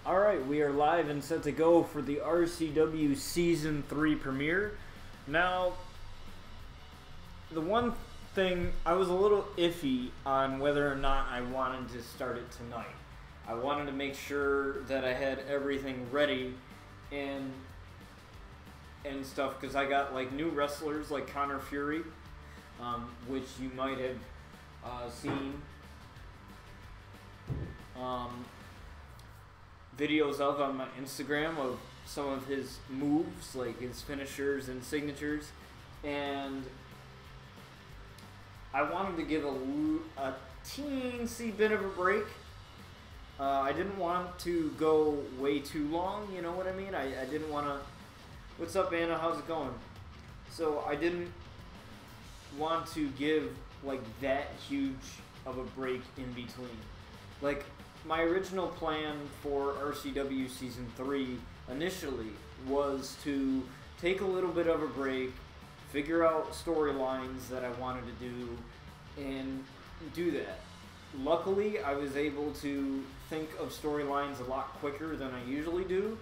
Alright, we are live and set to go for the RCW Season 3 premiere. Now, the one thing, I was a little iffy on whether or not I wanted to start it tonight. I wanted to make sure that I had everything ready and stuff, because I got like new wrestlers like Connor Fury, which you might have seen videos of on my Instagram of some of his moves, like his finishers and signatures, and I wanted to give a teensy bit of a break. I didn't want to go way too long, you know what I mean? I didn't want to... What's up, Anna? How's it going? So I didn't want to give like that huge of a break in between. Like, my original plan for RCW Season 3 initially was to take a little bit of a break, figure out storylines that I wanted to do, and do that. Luckily, I was able to think of storylines a lot quicker than I usually do,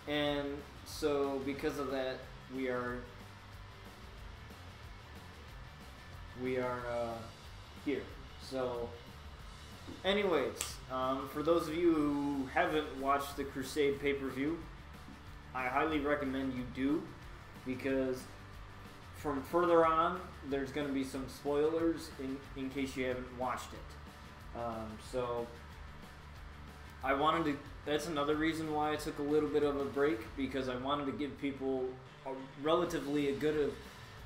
and so because of that, we are here. So anyways, for those of you who haven't watched the Crusade pay-per-view, I highly recommend you do, because from further on, there's going to be some spoilers in case you haven't watched it. So I wanted to, that's another reason why I took a little bit of a break, because I wanted to give people a good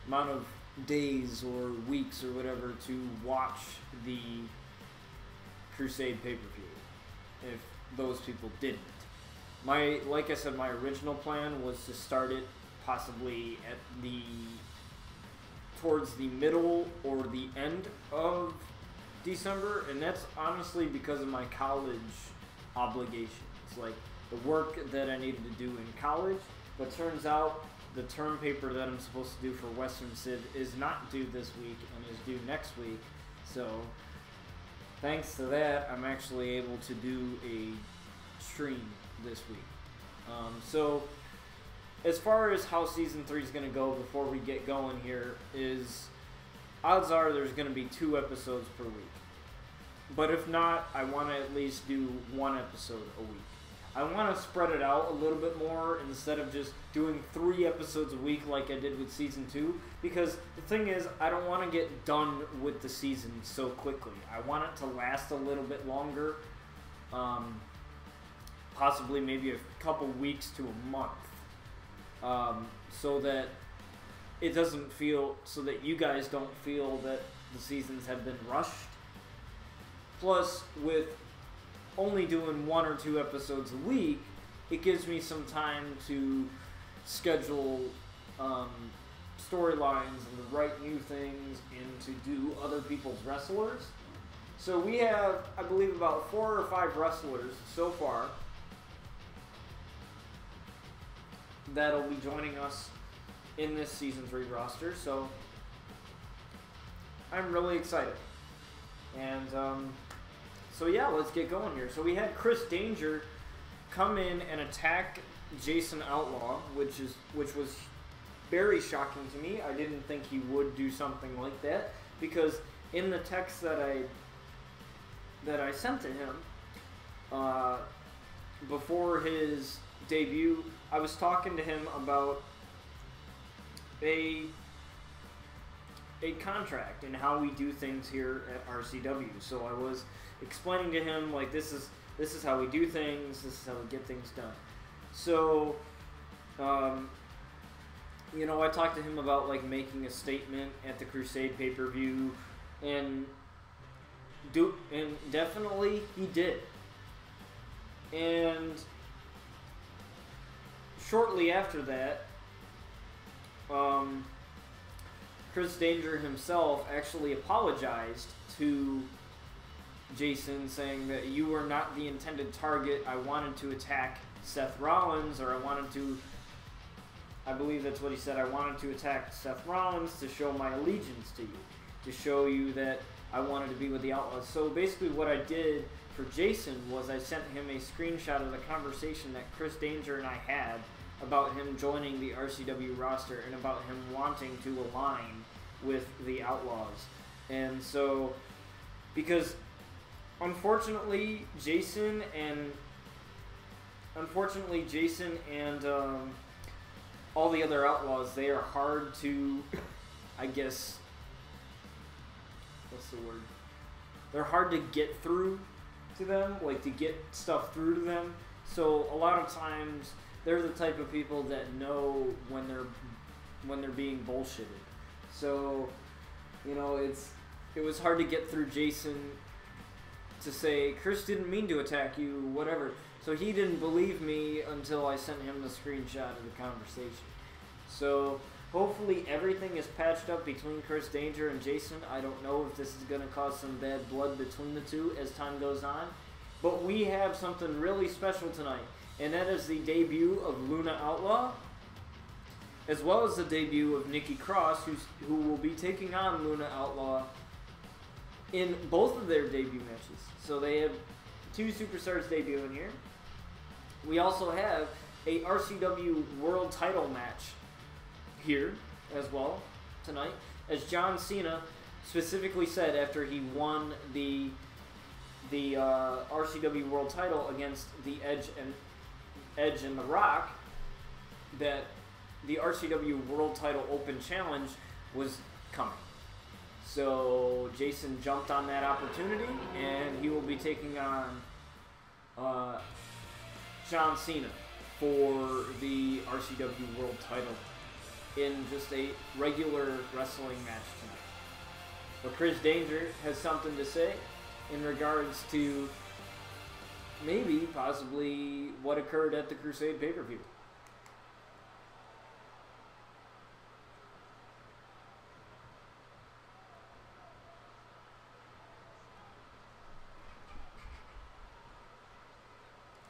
amount of days or weeks or whatever to watch the Crusade pay-per-view, if those people didn't. Like I said, my original plan was to start it possibly at towards the middle or the end of December, and that's honestly because of my college obligations, like the work that I needed to do in college. But turns out the term paper that I'm supposed to do for Western Civ is not due this week and is due next week, so thanks to that, I'm actually able to do a stream this week. So as far as how Season 3 is going to go before we get going here is, odds are there's going to be 2 episodes per week. But if not, I want to at least do 1 episode a week. I want to spread it out a little bit more instead of just doing 3 episodes a week like I did with Season 2. Because the thing is, I don't want to get done with the season so quickly. I want it to last a little bit longer. Possibly maybe a couple weeks to a month. So that it doesn't feel, so that you guys don't feel that the seasons have been rushed. Plus, with only doing 1 or 2 episodes a week, it gives me some time to schedule storylines and to write new things and to do other people's wrestlers. So we have, I believe, about 4 or 5 wrestlers so far that'll be joining us in this Season 3 roster, so I'm really excited. And so yeah, let's get going here. So we had Chris Danger come in and attack Jason Outlaw, which was very shocking to me. I didn't think he would do something like that, because in the text that I sent to him before his debut, I was talking to him about a contract and how we do things here at RCW. So I was explaining to him, like, this is how we do things, this is how we get things done. So you know, I talked to him about like making a statement at the Crusade pay-per-view, and definitely he did. And shortly after that, Chris Danger himself actually apologized to Jason, saying that you were not the intended target. I wanted to attack Seth Rollins, or I believe that's what he said, I wanted to attack Seth Rollins to show my allegiance to you, to show you that I wanted to be with the Outlaws. So basically what I did for Jason was I sent him a screenshot of the conversation that Chris Danger and I had about him joining the RCW roster and about him wanting to align with the Outlaws. And so, because unfortunately Jason and all the other Outlaws, they are hard to, I guess, what's the word? They're hard to get through to them, like to get stuff through to them. So a lot of times they're the type of people that know when they're being bullshitted. So, you know, it was hard to get through Jason to say, Chris didn't mean to attack you, whatever. So he didn't believe me until I sent him the screenshot of the conversation. So hopefully everything is patched up between Chris Danger and Jason. I don't know if this is going to cause some bad blood between the two as time goes on. But we have something really special tonight. And that is the debut of Luna Outlaw, as well as the debut of Nikki Cross, who will be taking on Luna Outlaw in both of their debut matches. So they have two superstars debuting here. We also have a RCW World Title match here as well tonight, as John Cena specifically said after he won the RCW World Title against the Edge and The Rock, that the RCW World Title Open Challenge was coming. So Jason jumped on that opportunity, and he will be taking on John Cena for the RCW World Title in just a regular wrestling match tonight. But Chris Danger has something to say in regards to maybe, possibly, what occurred at the Crusade pay-per-view.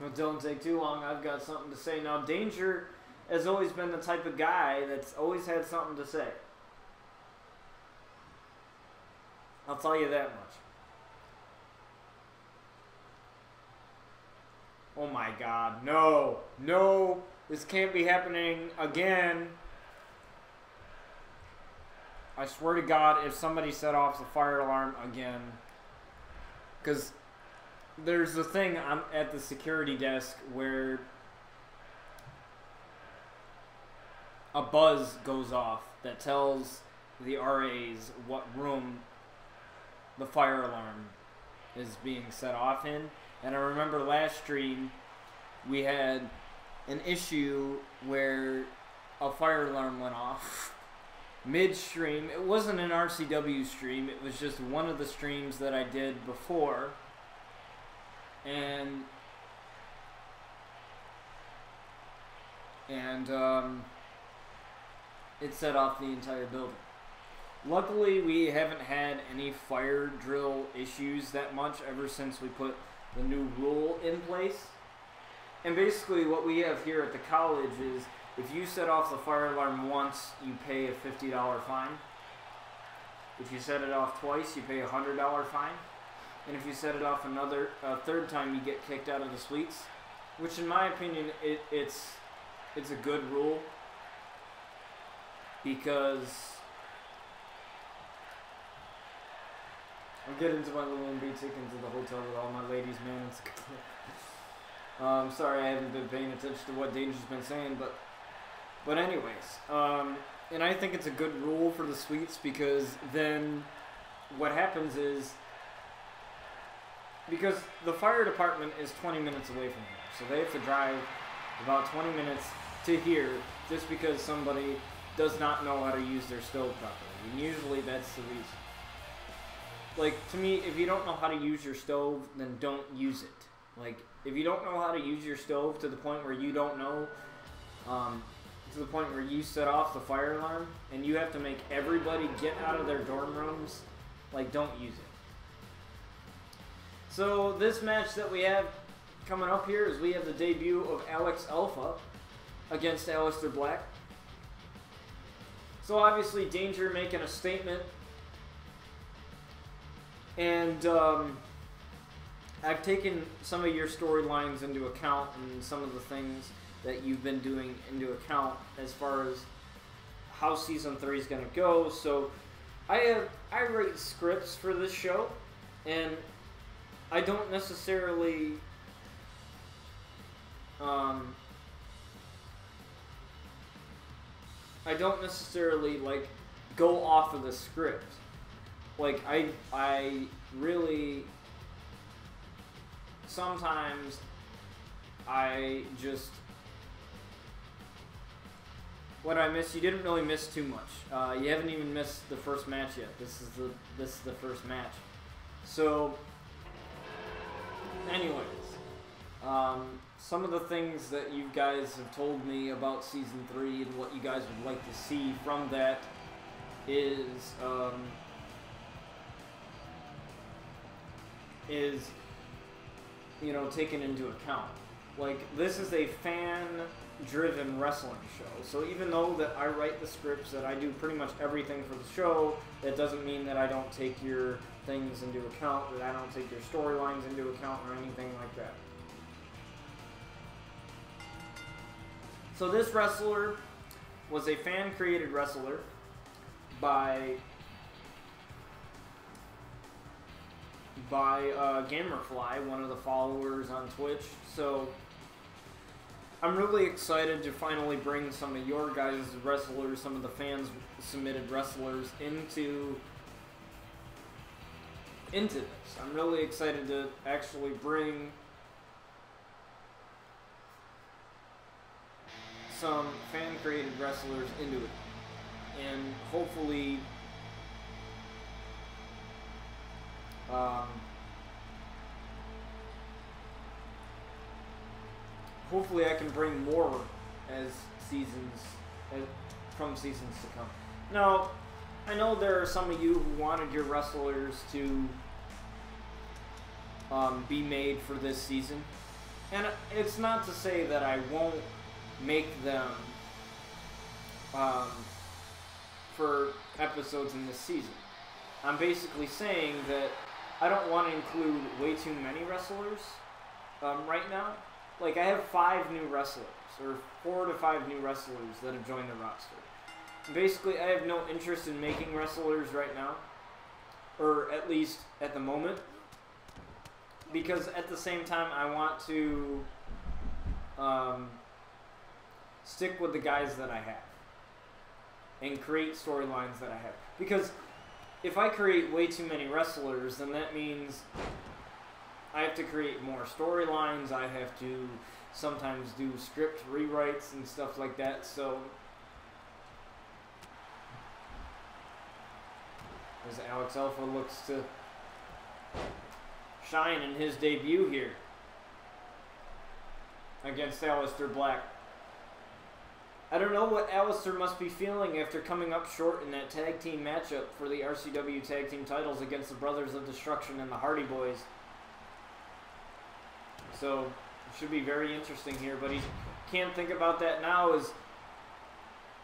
Well, don't take too long. I've got something to say. Now, Danger has always been the type of guy that's always had something to say. I'll tell you that much. Oh my God, no, no, this can't be happening again. I swear to God, if somebody set off the fire alarm again, because there's a thing at the security desk where a buzz goes off that tells the RAs what room the fire alarm is being set off in. And I remember last stream we had an issue where a fire alarm went off mid-stream. It wasn't an RCW stream, it was just one of the streams that I did before. And it set off the entire building. Luckily, we haven't had any fire drill issues that much ever since we put the new rule in place. And basically what we have here at the college is if you set off the fire alarm once, you pay a $50 fine. If you set it off twice, you pay a $100 fine. And if you set it off a third time, you get kicked out of the suites. Which in my opinion, it's a good rule. Because I'll get into my little MB ticket into the hotel with all my ladies, man. I'm sorry I haven't been paying attention to what Danger's been saying, but anyways, and I think it's a good rule for the suites, because then what happens is, because the fire department is 20 minutes away from here, so they have to drive about 20 minutes to here just because somebody does not know how to use their stove properly, and usually that's the reason. Like, to me, if you don't know how to use your stove, then don't use it. Like, if you don't know how to use your stove to the point where you don't know, to the point where you set off the fire alarm, and you have to make everybody get out of their dorm rooms, like, don't use it. So, this match that we have coming up here is we have the debut of Alex Alpha against Aleister Black. So, obviously, Danger making a statement And I've taken some of your storylines into account and some of the things that you've been doing into account as far as how season 3 is going to go. So I write scripts for this show, and I don't necessarily like go off of the script. Like I really sometimes I just what I miss. You didn't really miss too much. You haven't even missed the first match yet. This is the first match. So, anyways, some of the things that you guys have told me about season 3 and what you guys would like to see from that is taken into account. Like, this is a fan-driven wrestling show, so even though that I write the scripts, that I do pretty much everything for the show, that doesn't mean that I don't take your things into account, that I don't take your storylines into account or anything like that. So this wrestler was a fan-created wrestler by Gamerfly, one of the followers on Twitch. So I'm really excited to finally bring some of your guys' wrestlers, some of the fans submitted wrestlers into this. I'm really excited to actually bring some fan-created wrestlers into it, and hopefully I can bring more from seasons to come. Now, I know there are some of you who wanted your wrestlers to be made for this season, and it's not to say that I won't make them for episodes in this season. I'm basically saying that I don't want to include way too many wrestlers right now. Like, I have 5 new wrestlers, or 4 to 5 new wrestlers that have joined the roster. Basically, I have no interest in making wrestlers right now, or at least at the moment, because at the same time I want to stick with the guys that I have and create storylines that I have. Because if I create way too many wrestlers, then that means I have to create more storylines. I have to sometimes do script rewrites and stuff like that. So, as Alex Alpha looks to shine in his debut here against Aleister Black. I don't know what Aleister must be feeling after coming up short in that tag team matchup for the RCW tag team titles against the Brothers of Destruction and the Hardy Boys. So, it should be very interesting here, but he can't think about that now as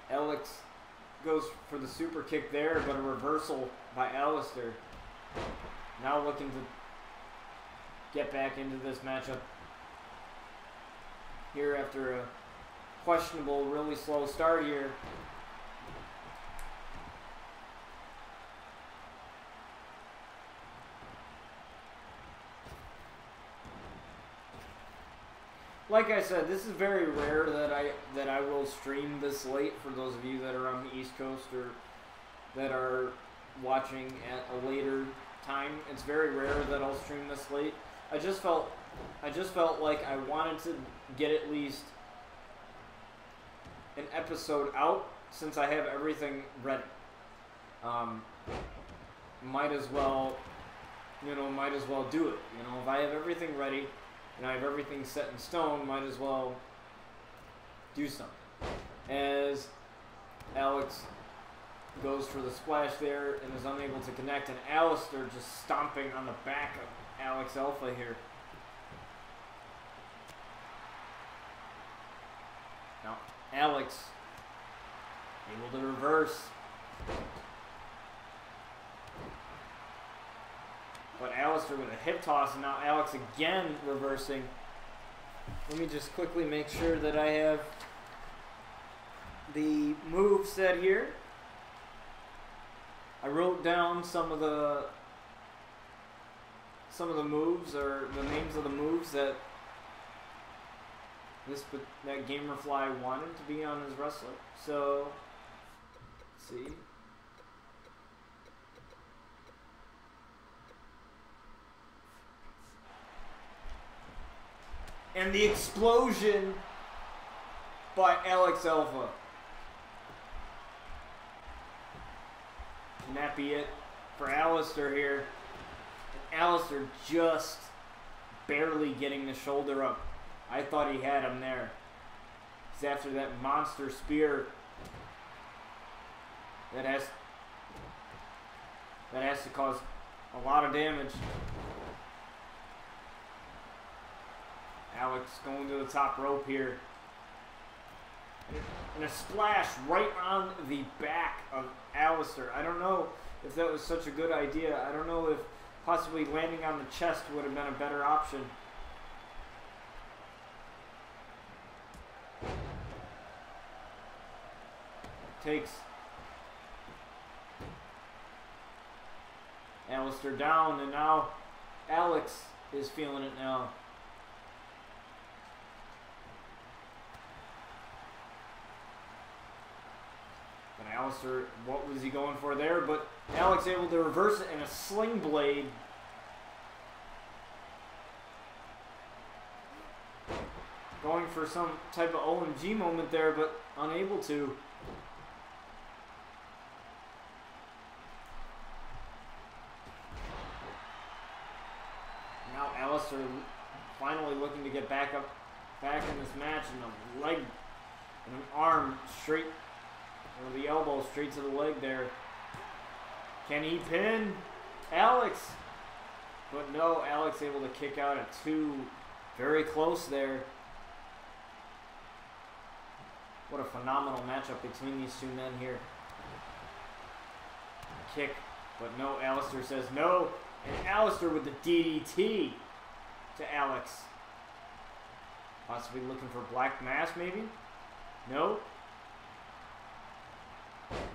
Alex goes for the super kick there, but a reversal by Aleister. Now looking to get back into this matchup here after a questionable, really slow start here. Like I said, this is very rare that I will stream this late for those of you that are on the East Coast or that are watching at a later time. It's very rare that I'll stream this late. I just felt like I wanted to get at least an episode out since I have everything ready. Might as well do it. If I have everything ready and I have everything set in stone, might as well do something. As Alex goes for the splash there and is unable to connect, and Aleister just stomping on the back of Alex Alpha here. Now, Alex able to reverse. But Alistair with a hip toss, and now Alex again reversing. Let me just quickly make sure that I have the move set here. I wrote down some of the moves, or the names of the moves that Gamerfly wanted to be on his wrestler. So, let's see. And the explosion by Alex Alpha. Can that be it for Alistair here? Alistair just barely getting the shoulder up. I thought he had him there. It's after that monster spear that has to cause a lot of damage. Alex going to the top rope here. And a splash right on the back of Alistair. I don't know if that was such a good idea. I don't know if possibly landing on the chest would have been a better option. Takes Alistair down, and now Alex is feeling it now. But Alistair, what was he going for there? But Alex able to reverse it in a sling blade. Going for some type of OMG moment there, but unable to. Now Alistair finally looking to get back in this match, and a leg and an arm straight, or the elbow straight to the leg there. Can he pin Alex? But no, Alex able to kick out at 2. Very close there. What a phenomenal matchup between these two men here. Kick, but no, Alistair says no. And Alistair with the DDT to Alex. Possibly looking for Black Mass, maybe? No.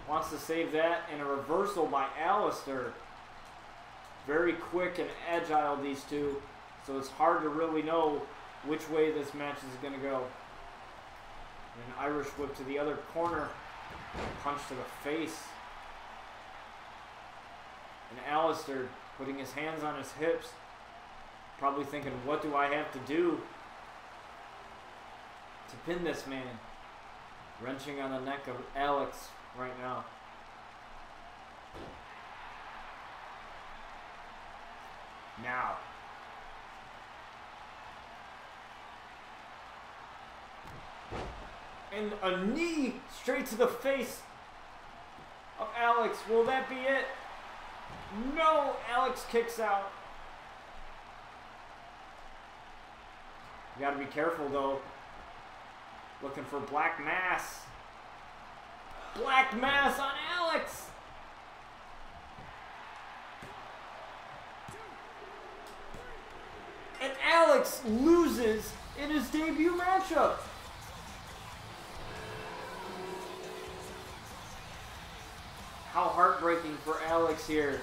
Wants to save that, and a reversal by Alistair. Very quick and agile, these two. So it's hard to really know which way this match is going to go. And an Irish whip to the other corner. Punch to the face. And Alistair putting his hands on his hips. Probably thinking, what do I have to do to pin this man? Wrenching on the neck of Alex right now. Now. And a knee straight to the face of Alex. Will that be it? No! Alex kicks out. You gotta be careful though. Looking for Black Mass. Black Mass on Alex! And Alex loses in his debut matchup. How heartbreaking for Alex here.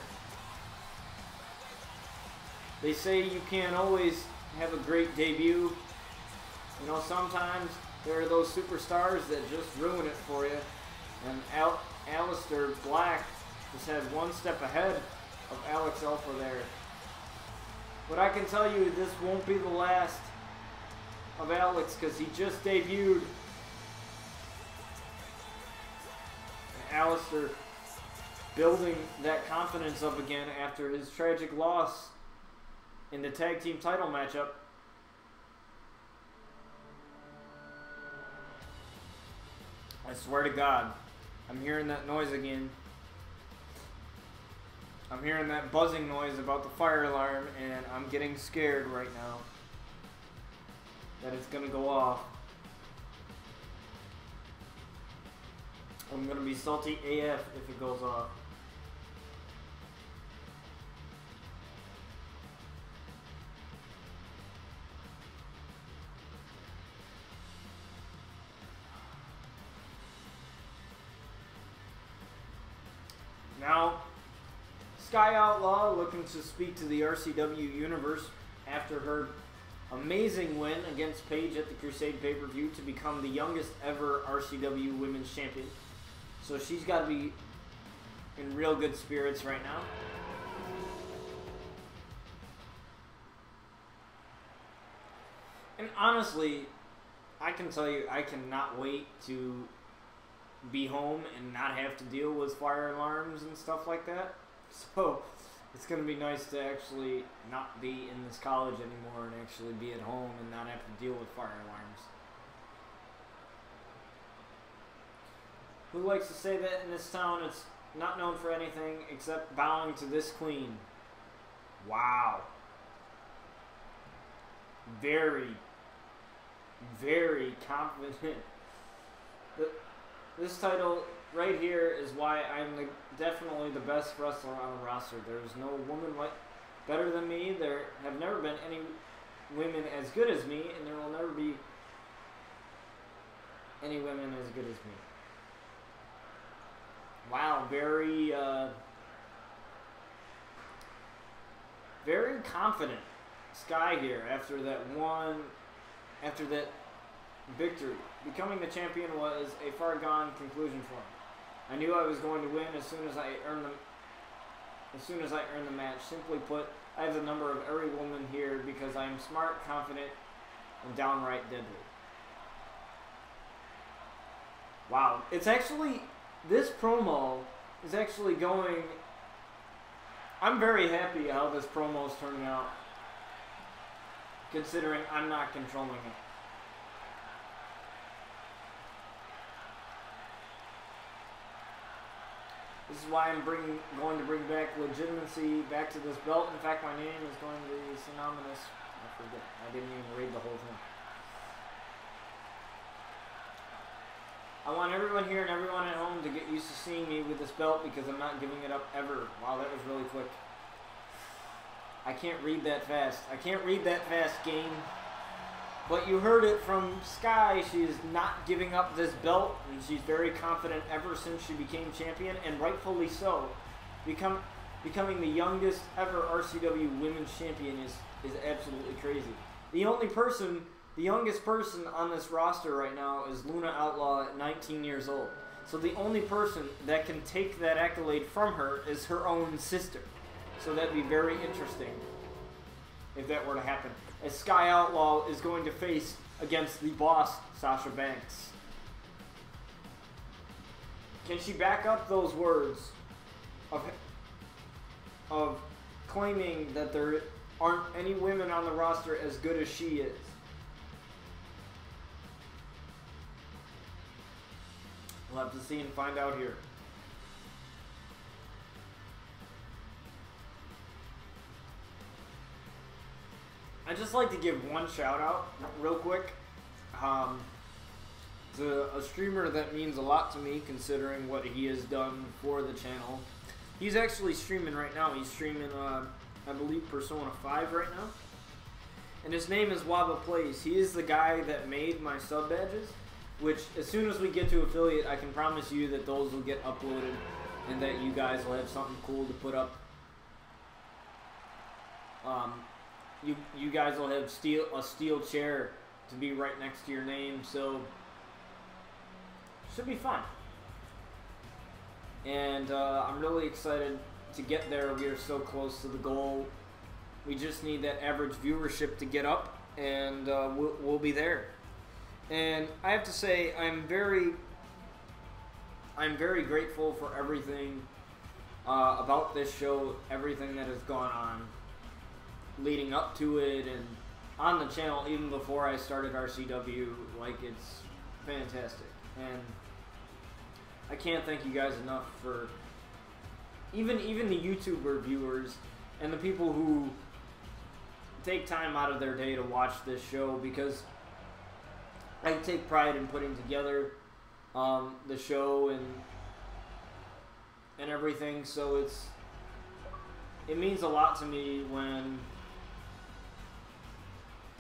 They say you can't always have a great debut. You know, sometimes there are those superstars that just ruin it for you. And Alistair Black just had one step ahead of Alex Alpha there. But I can tell you this won't be the last of Alex, because he just debuted. And Alistair building that confidence up again after his tragic loss in the tag team title matchup. I swear to God, I'm hearing that noise again. I'm hearing that buzzing noise about the fire alarm, and I'm getting scared right now that it's gonna go off. I'm gonna be salty AF if it goes off. Now, Sky Outlaw looking to speak to the RCW universe after her amazing win against Paige at the Crusade pay-per-view to become the youngest ever RCW Women's Champion. So she's got to be in real good spirits right now. And honestly, I can tell you, I cannot wait to be home and not have to deal with fire alarms and stuff like that. So it's going to be nice to actually not be in this college anymore and actually be at home and not have to deal with fire alarms. Who likes to say that in this town it's not known for anything except bowing to this queen? Wow. Very, very confident. This title right here is why I'm definitely the best wrestler on the roster. There's no woman better than me. There have never been any women as good as me, and there will never be any women as good as me. Wow, very, very confident Sky here after that victory. Becoming the champion was a far gone conclusion for him. I knew I was going to win as soon as I earned the match. Simply put, I have the number of every woman here because I am smart, confident, and downright deadly. Wow, it's actually, this promo is actually going, I'm very happy how this promo is turning out, considering I'm not controlling it. This is why I'm going to bring back legitimacy back to this belt. In fact, my name is going to be synonymous. I forget. I didn't even read the whole thing. I want everyone here and everyone at home to get used to seeing me with this belt because I'm not giving it up ever. Wow, that was really quick. I can't read that fast. I can't read that fast, game. But you heard it from Sky. She is not giving up this belt, and she's very confident ever since she became champion, and rightfully so. Becoming the youngest ever RCW Women's Champion is absolutely crazy. The youngest person on this roster right now is Luna Outlaw at 19 years old. So the only person that can take that accolade from her is her own sister. So that'd be very interesting if that were to happen. As Sky Outlaw is going to face against the boss, Sasha Banks. Can she back up those words of claiming that there aren't any women on the roster as good as she is? We'll have to see and find out here. I'd just like to give one shout out real quick to a streamer that means a lot to me considering what he has done for the channel. He's actually streaming right now. He's streaming, I believe, Persona 5 right now. And his name is Waba Plays. He is the guy that made my sub badges, which as soon as we get to affiliate, I can promise you that those will get uploaded and that you guys will have something cool to put up. You guys will have a steel chair to be right next to your name, so should be fun. And I'm really excited to get there. We are so close to the goal. We just need that average viewership to get up, and we'll be there. And I have to say, I'm very grateful for everything about this show, everything that has gone on leading up to it and on the channel even before I started RCW. Like, it's fantastic, and I can't thank you guys enough for even the YouTuber viewers and the people who take time out of their day to watch this show, because I take pride in putting together the show and everything. So it means a lot to me when,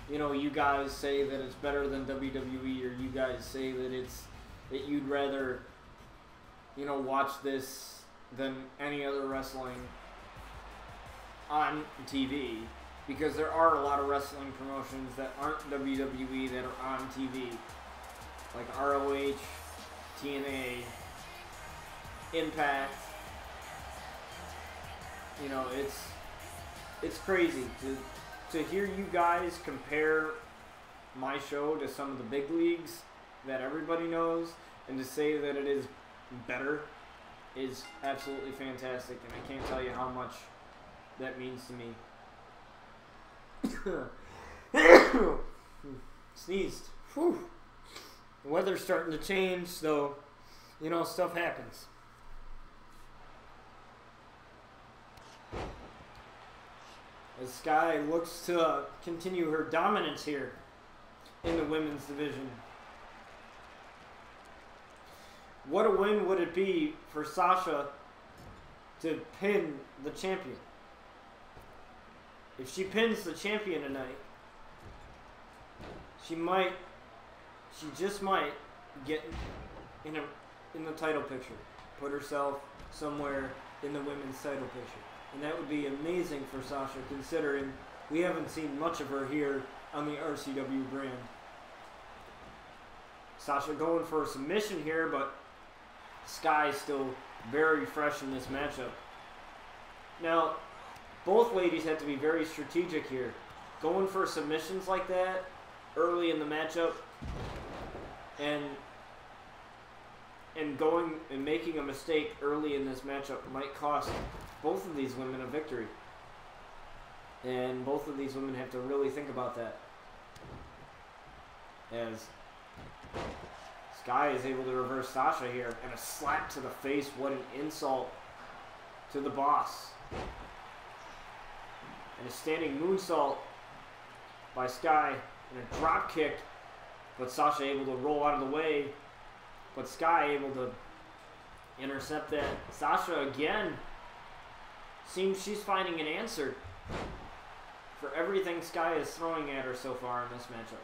you know, you guys say that it's better than WWE, or you guys say that you'd rather, you know, watch this than any other wrestling on TV, because there are a lot of wrestling promotions that aren't WWE that are on TV, like ROH, TNA, Impact. You know, it's crazy to hear you guys compare my show to some of the big leagues that everybody knows, and to say that it is better is absolutely fantastic, and I can't tell you how much that means to me. Sneezed. Whew. The weather's starting to change, so, you know, stuff happens. As Sky looks to continue her dominance here in the women's division. What a win would it be for Sasha to pin the champion? If she pins the champion tonight, she just might get in the title picture, put herself somewhere in the women's title picture. And that would be amazing for Sasha, considering we haven't seen much of her here on the RCW brand. Sasha going for a submission here, but Sky's still very fresh in this matchup. Now, both ladies have to be very strategic here. Going for submissions like that early in the matchup and going and making a mistake early in this matchup might cost both of these women a victory. And both of these women have to really think about that. As Sky is able to reverse Sasha here, and a slap to the face. What an insult to the boss. And a standing moonsault by Sky, and a drop kick, but Sasha able to roll out of the way, but Sky able to intercept that. Sasha again seems she's finding an answer for everything Sky is throwing at her so far in this matchup.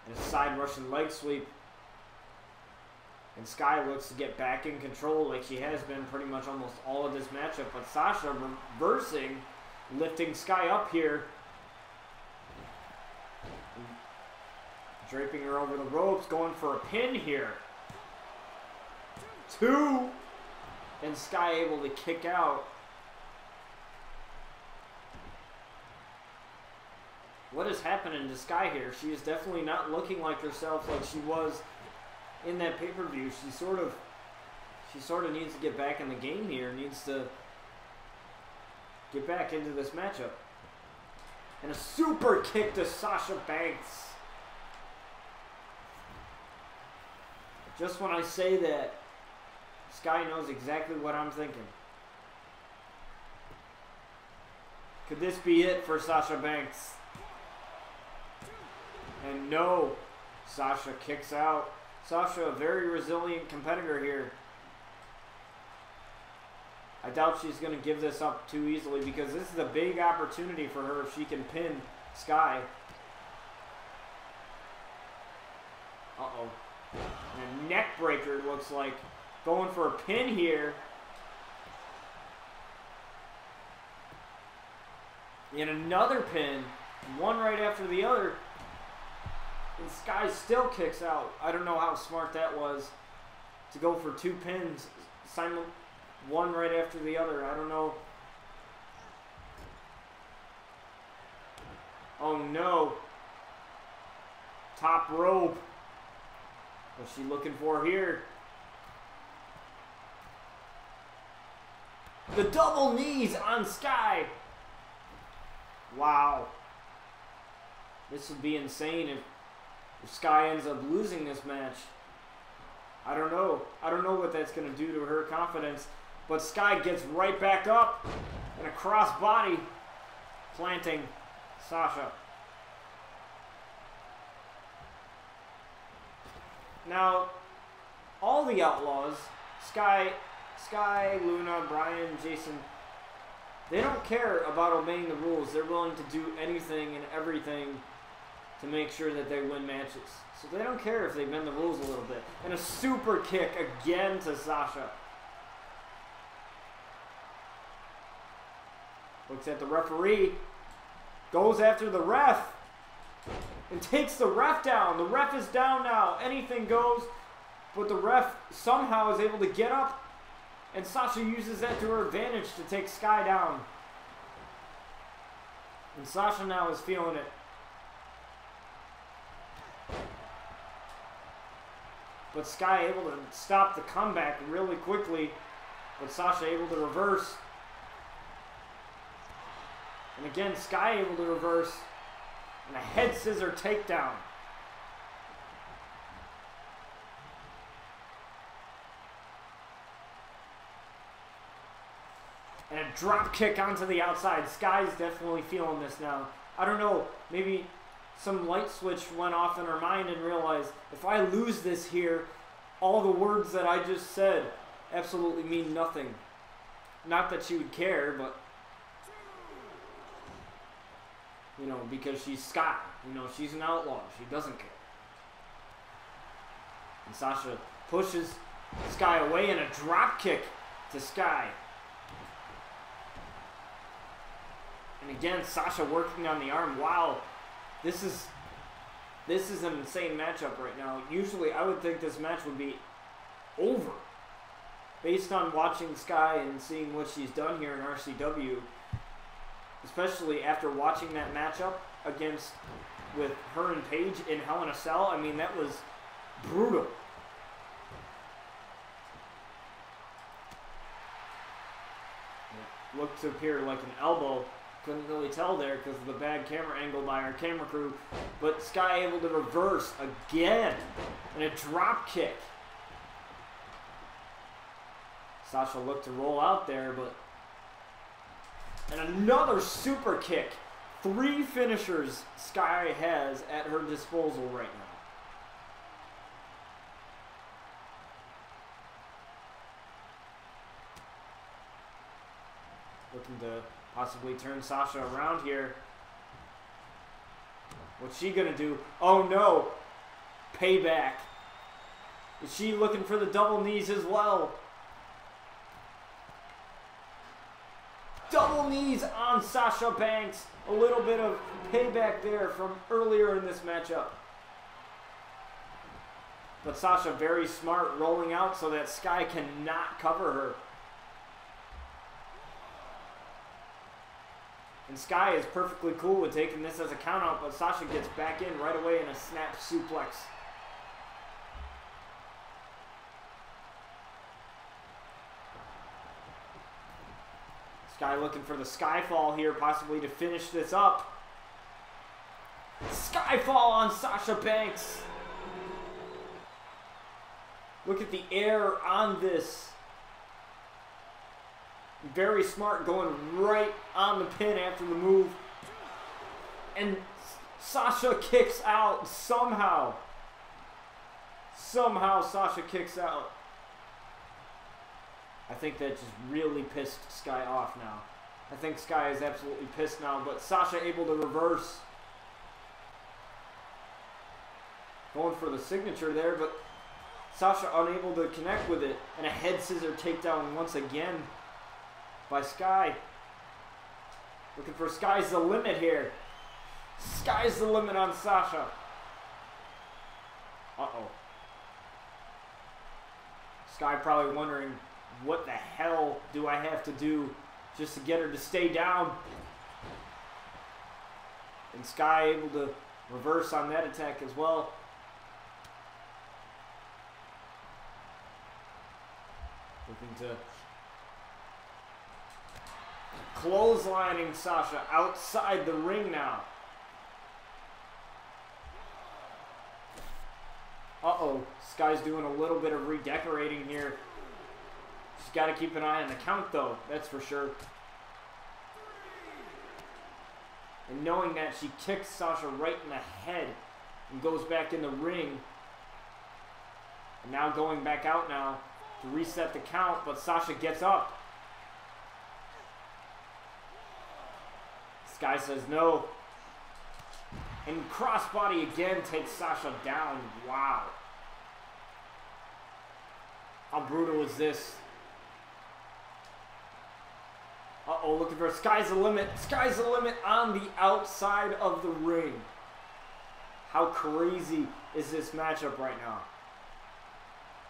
And a side Russian leg sweep. And Sky looks to get back in control like she has been pretty much almost all of this matchup. But Sasha reversing, lifting Sky up here. And draping her over the ropes, going for a pin here. 2. And Sky able to kick out. What is happening to Sky here? She is definitely not looking like herself like she was in that pay-per-view. She sort of needs to get back in the game here. Needs to get back into this matchup. And a super kick to Sasha Banks. Just when I say that, Sky knows exactly what I'm thinking. Could this be it for Sasha Banks? And no, Sasha kicks out. Sasha, a very resilient competitor here. I doubt she's going to give this up too easily, because this is a big opportunity for her if she can pin Sky. Uh-oh. And a neck breaker, looks like. Going for a pin here. And another pin. One right after the other. And Sky still kicks out. I don't know how smart that was to go for 2 pins, one right after the other. I don't know. Oh no. Top rope. What's she looking for here? The double knees on Sky. Wow. This would be insane if Sky ends up losing this match. I don't know. I don't know what that's going to do to her confidence. But Sky gets right back up. And a cross body planting Sasha. Now, all the Outlaws, Sky, Luna, Brian, Jason, They don't care about obeying the rules. They're willing to do anything and everything to make sure that they win matches. So they don't care if they bend the rules a little bit. And a super kick again to Sasha. Looks at the referee. Goes after the ref. And takes the ref down. The ref is down now. Anything goes. But the ref somehow is able to get up. And Sasha uses that to her advantage to take Sky down. And Sasha now is feeling it. But Sky able to stop the comeback really quickly. But Sasha able to reverse. And again, Sky able to reverse. And a head scissor takedown. And a drop kick onto the outside. Sky's definitely feeling this now. I don't know, maybe some light switch went off in her mind and realized, if I lose this here, all the words that I just said absolutely mean nothing. Not that she would care, but, you know, because she's Sky. You know, she's an outlaw. She doesn't care. And Sasha pushes Sky away and a drop kick to Sky. And again, Sasha working on the arm. Wow, this is an insane matchup right now. Usually, I would think this match would be over. Based on watching Sky and seeing what she's done here in RCW, especially after watching that matchup with her and Paige in Hell in a Cell, I mean, that was brutal. It looked to appear like an elbow. Couldn't really tell there because of the bad camera angle by our camera crew. But Sky able to reverse again. And a drop kick. Sasha looked to roll out there, but... And another super kick. 3 finishers Sky has at her disposal right now. Looking to possibly turn Sasha around here. What's she gonna do? Oh no! Payback. Is she looking for the double knees as well? Double knees on Sasha Banks. A little bit of payback there from earlier in this matchup. But Sasha very smart, rolling out so that Sky cannot cover her. And Sky is perfectly cool with taking this as a countout, but Sasha gets back in right away in a snap suplex. Sky looking for the Skyfall here, possibly to finish this up. Skyfall on Sasha Banks. Look at the air on this. Very smart, going right on the pin after the move. And Sasha kicks out somehow. Somehow Sasha kicks out. I think that just really pissed Sky off now. I think Sky is absolutely pissed now, but Sasha able to reverse. Going for the signature there, but Sasha unable to connect with it. And a head scissor takedown once again by Sky. Looking for Sky's the limit here. Sky's the limit on Sasha. Uh-oh. Sky probably wondering, what the hell do I have to do just to get her to stay down? And Sky able to reverse on that attack as well. Looking to clotheslining Sasha outside the ring now. Uh-oh. Sky's doing a little bit of redecorating here. She's got to keep an eye on the count, though. That's for sure. And knowing that, she kicks Sasha right in the head and goes back in the ring. And now going back out now to reset the count, but Sasha gets up. Sky says no. And crossbody again takes Sasha down. Wow. How brutal is this? Uh-oh, looking for sky's the limit. Sky's the limit on the outside of the ring. How crazy is this matchup right now?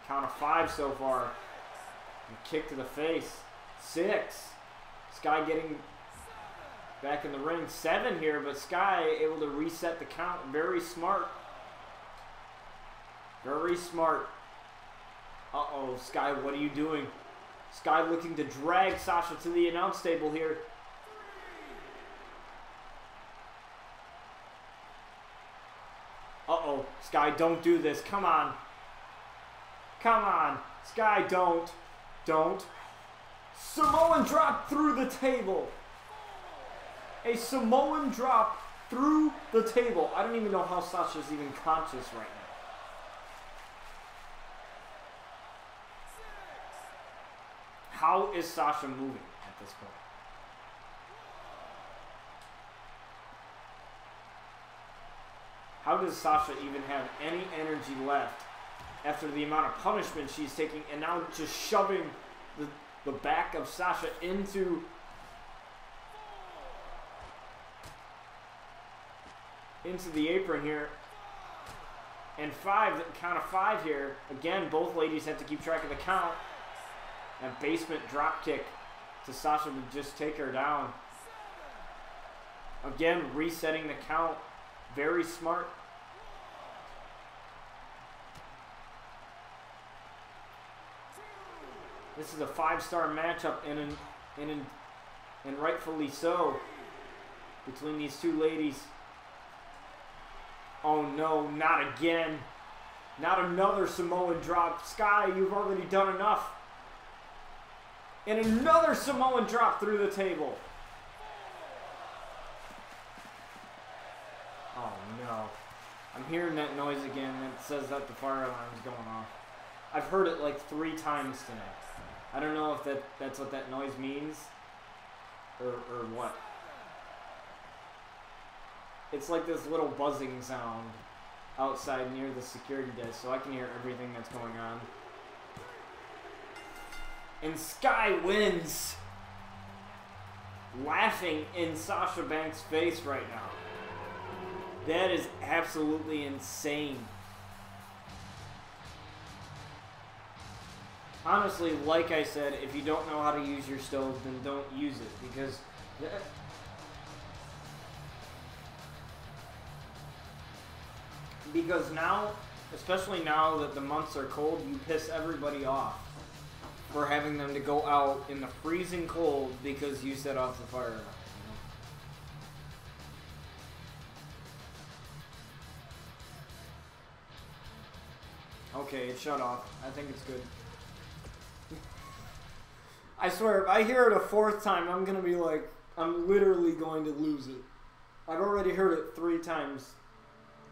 Count of 5 so far. And kick to the face. 6. Sky getting back in the ring. 7 here, but Sky able to reset the count. Very smart. Very smart. Uh-oh, Sky, what are you doing? Sky looking to drag Sasha to the announce table here. Uh-oh, Sky, don't do this. Come on. Come on. Sky, don't. Don't. Samoan drop through the table. A Samoan drop through the table. I don't even know how Sasha's even conscious right now. How is Sasha moving at this point? How does Sasha even have any energy left after the amount of punishment she's taking and now just shoving the back of Sasha into the apron here? And 5, count of 5 here. Again, both ladies have to keep track of the count. And basement drop kick to Sasha to just take her down. Again, resetting the count. Very smart. This is a 5-star matchup and rightfully so between these two ladies. Oh no, not again. Not another Samoan drop. Sky, you've already done enough. And another Samoan drop through the table. Oh no. I'm hearing that noise again. It says that the fire alarm is going off. I've heard it like 3 times tonight. I don't know if that's what that noise means. Or what. It's like this little buzzing sound outside near the security desk, so I can hear everything that's going on. And Sky wins. Laughing in Sasha Banks' face right now. That is absolutely insane. Honestly, like I said, if you don't know how to use your stove, then don't use it. Because now, especially now that the months are cold, you piss everybody off for having them to go out in the freezing cold because you set off the fire alarm. Okay, it shut off. I think it's good. I swear, if I hear it a 4th time, I'm going to be like, I'm literally going to lose it. I've already heard it 3 times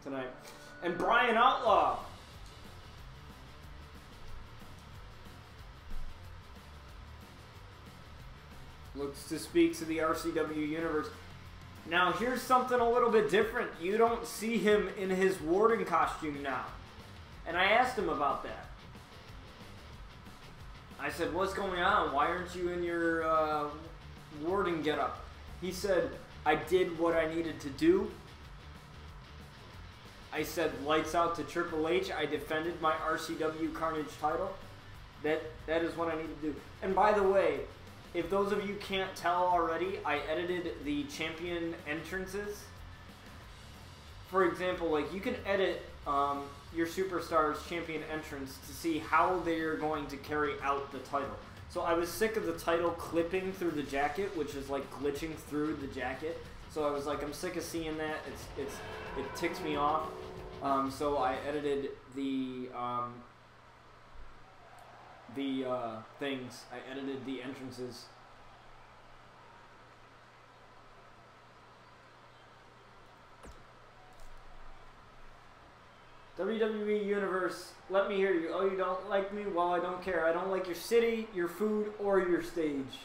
tonight. And Brian Outlaw. Looks to speak to the RCW universe. Now, here's something a little bit different. You don't see him in his warden costume now. And I asked him about that. I said, what's going on? Why aren't you in your warden getup? He said, I did what I needed to do. I said, lights out to Triple H. I defended my RCW Carnage title. That is what I need to do. And by the way, if those of you can't tell already, I edited the champion entrances. For example, like you can edit your superstar's champion entrance to see how they're going to carry out the title. So I was sick of the title clipping through the jacket, which is like glitching through the jacket. So I was like, I'm sick of seeing that. It ticks me off. So I edited the things. I edited the entrances. WWE Universe, let me hear you. Oh, you don't like me? Well, I don't care. I don't like your city, your food, or your stage.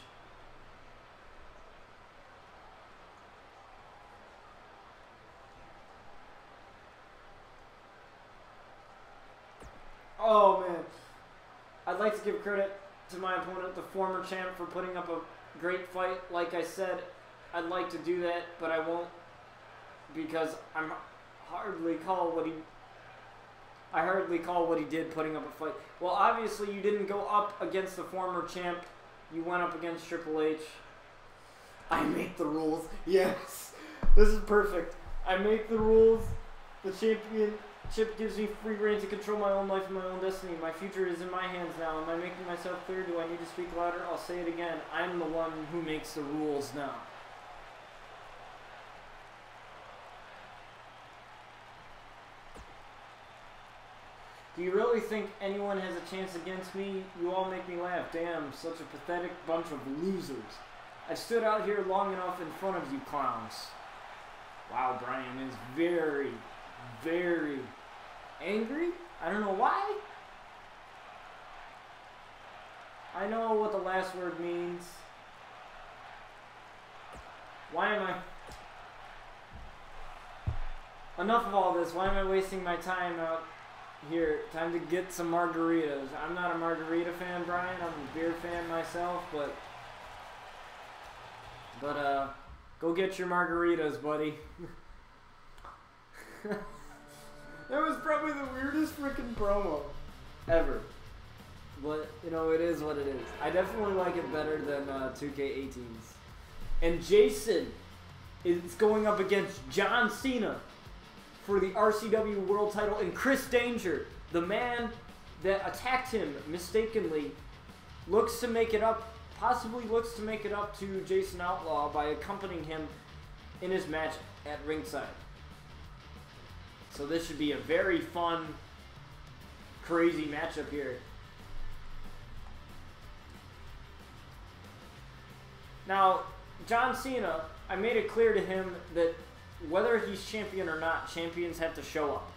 Oh, man. I'd like to give credit to my opponent, the former champ, for putting up a great fight. Like I said, I'd like to do that, but I won't, because I hardly call what he did putting up a fight. Well, obviously you didn't go up against the former champ. You went up against Triple H. I make the rules. Yes. This is perfect. I make the rules. The championship gives me free reign to control my own life and my own destiny. My future is in my hands now. Am I making myself clear? Do I need to speak louder? I'll say it again. I'm the one who makes the rules now. Do you really think anyone has a chance against me? You all make me laugh. Damn, such a pathetic bunch of losers. I stood out here long enough in front of you clowns. Wow, Brian is very, very angry. I don't know why. I know what the last word means. Why am I... Enough of all this. Why am I wasting my time out here? Time to get some margaritas. I'm not a margarita fan, Brian. I'm a beer fan myself, but go get your margaritas, buddy. That was probably the weirdest freaking promo ever. But, you know, it is what it is. I definitely like it better than 2K18's. And Jason is going up against John Cena for the RCW World title. And Chris Danger, the man that attacked him mistakenly, looks to make it up, possibly looks to make it up to Jason Outlaw by accompanying him in his match at ringside. So this should be a very fun, crazy matchup here. Now, John Cena, I made it clear to him that whether he's champion or not, champions have to show up.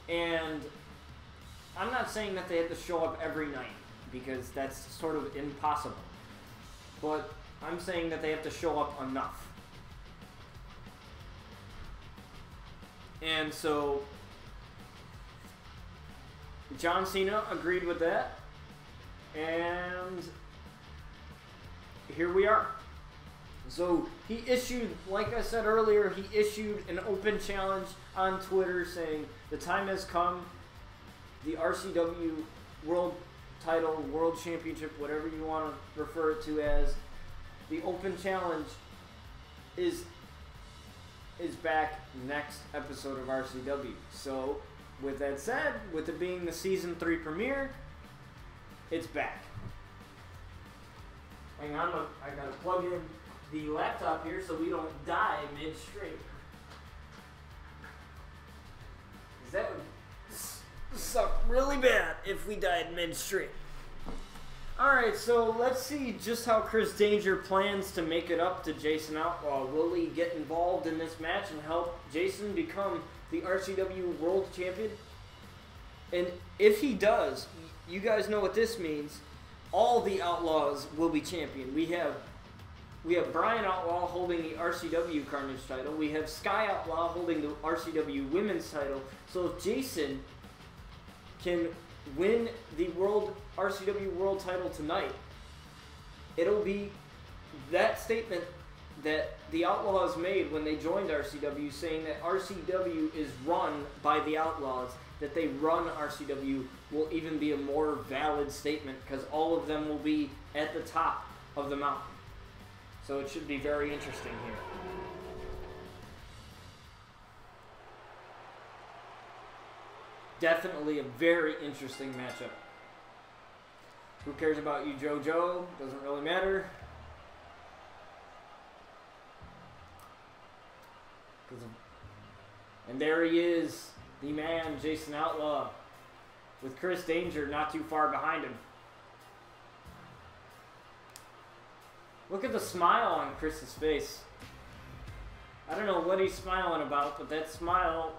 And I'm not saying that they have to show up every night, because that's sort of impossible. But I'm saying that they have to show up enough. And so John Cena agreed with that. And here we are. So he issued, like I said earlier, he issued an open challenge on Twitter saying the time has come. The RCW World title, World Championship, whatever you want to refer it to as, the open challenge is back next episode of RCW. So with that said, with it being the season 3 premiere, it's back. Hang on, I gotta plug in the laptop here so we don't die mid-stream. Because that would suck really bad if we died mid-stream. Alright, so let's see just how Chris Danger plans to make it up to Jason Outlaw. Will he get involved in this match and help Jason become the RCW World Champion? And if he does, you guys know what this means. All the Outlaws will be champion. We have Brian Outlaw holding the RCW Carnage title. We have Sky Outlaw holding the RCW Women's title. So if Jason can win the RCW World title tonight, it'll be that statement that the Outlaws made when they joined RCW, saying that RCW is run by the Outlaws, that they run RCW, will even be a more valid statement because all of them will be at the top of the mountain. So it should be very interesting here. Definitely a very interesting matchup. Who cares about you, JoJo? Doesn't really matter. And there he is, the man, Jason Outlaw, with Chris Danger not too far behind him. Look at the smile on Chris's face. I don't know what he's smiling about, but that smile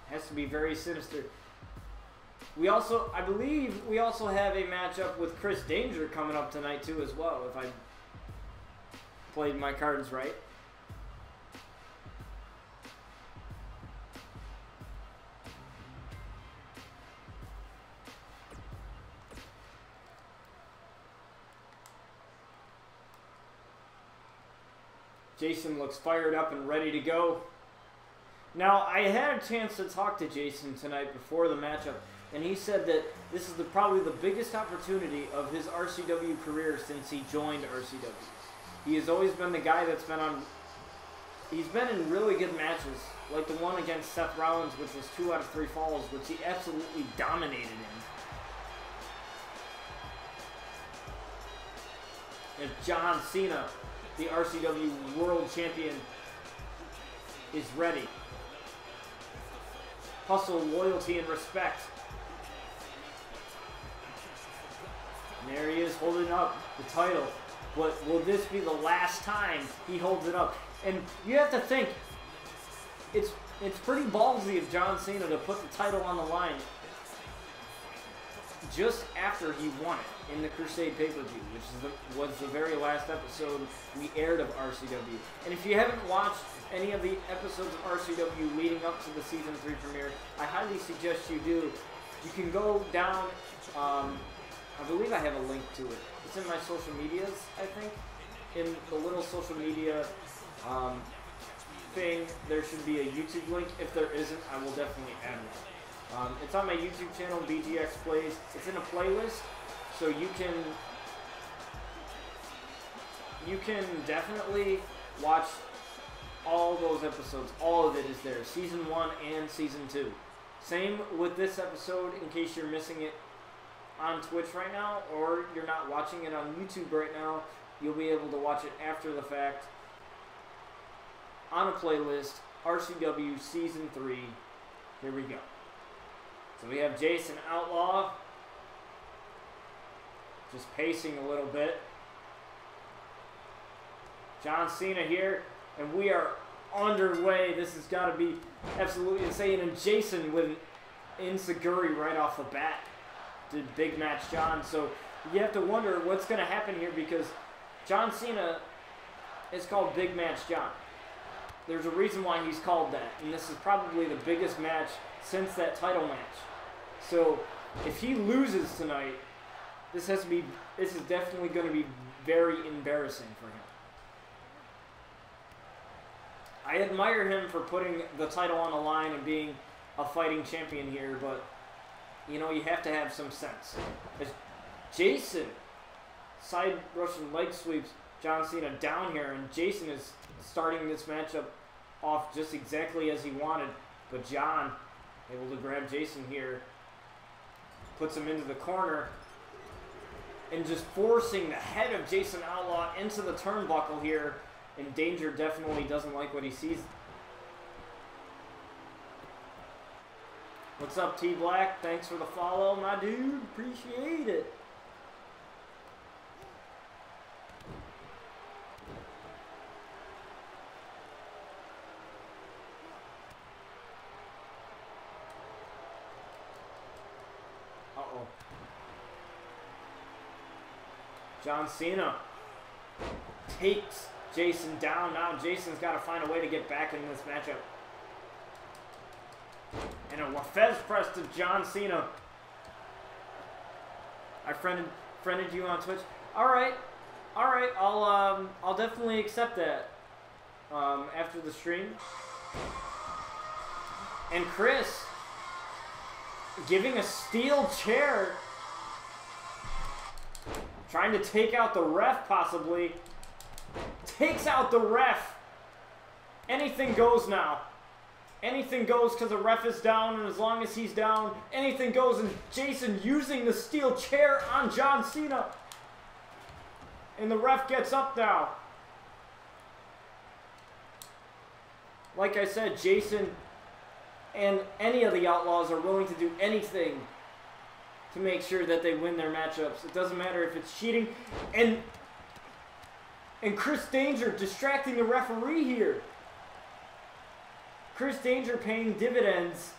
has to be very sinister. We also, I believe, we also have a matchup with Chris Danger coming up tonight too as well, if I played my cards right. Jason looks fired up and ready to go. Now, I had a chance to talk to Jason tonight before the matchup, and he said that this is probably the biggest opportunity of his RCW career since he joined RCW. He has always been the guy that's been on... He's been in really good matches, like the one against Seth Rollins, which was 2 out of 3 falls, which he absolutely dominated in. And John Cena, the RCW World Champion, is ready. Hustle, loyalty, and respect. And there he is holding up the title. But will this be the last time he holds it up? And you have to think, it's pretty ballsy of John Cena to put the title on the line just after he won it in the Crusade pay-per-view, which was the very last episode we aired of RCW. And if you haven't watched any of the episodes of RCW leading up to the Season 3 premiere, I highly suggest you do. You can go down, I believe I have a link to it. It's in my social medias, I think. In the little social media thing, there should be a YouTube link. If there isn't, I will definitely add it. It's on my YouTube channel, BGX Plays. It's in a playlist, so you can definitely watch all those episodes. All of it is there, Season 1 and Season 2. Same with this episode, in case you're missing it on Twitch right now, or you're not watching it on YouTube right now, you'll be able to watch it after the fact on a playlist, RCW Season 3. Here we go. So we have Jason Outlaw just pacing a little bit. John Cena here, and we are underway. This has got to be absolutely insane. And Jason with an enziguri right off the bat did Big Match John. So you have to wonder what's going to happen here, because John Cena is called Big Match John. There's a reason why he's called that, and this is probably the biggest match since that title match. So if he loses tonight, this is definitely going to be very embarrassing for him. I admire him for putting the title on the line and being a fighting champion here, but you know, you have to have some sense. As Jason side Russian leg sweeps John Cena down here, and Jason is starting this matchup off just exactly as he wanted, but John able to grab Jason here, puts him into the corner, and just forcing the head of Jason Outlaw into the turnbuckle here. And Danger definitely doesn't like what he sees. What's up, T Black? Thanks for the follow, my dude. Appreciate it. Uh-oh. John Cena takes Jason down. Now Jason's got to find a way to get back in this matchup. And a Wafez press to John Cena. I friended you on Twitch. All right. I'll definitely accept that after the stream. And Chris giving a steel chair, trying to take out the ref possibly. Takes out the ref. Anything goes now. Anything goes because the ref is down, and as long as he's down, anything goes. And Jason using the steel chair on John Cena. And the ref gets up now. Like I said, Jason and any of the Outlaws are willing to do anything to make sure that they win their matchups. It doesn't matter if it's cheating. And Chris Danger distracting the referee here. Chris Danger paying dividends.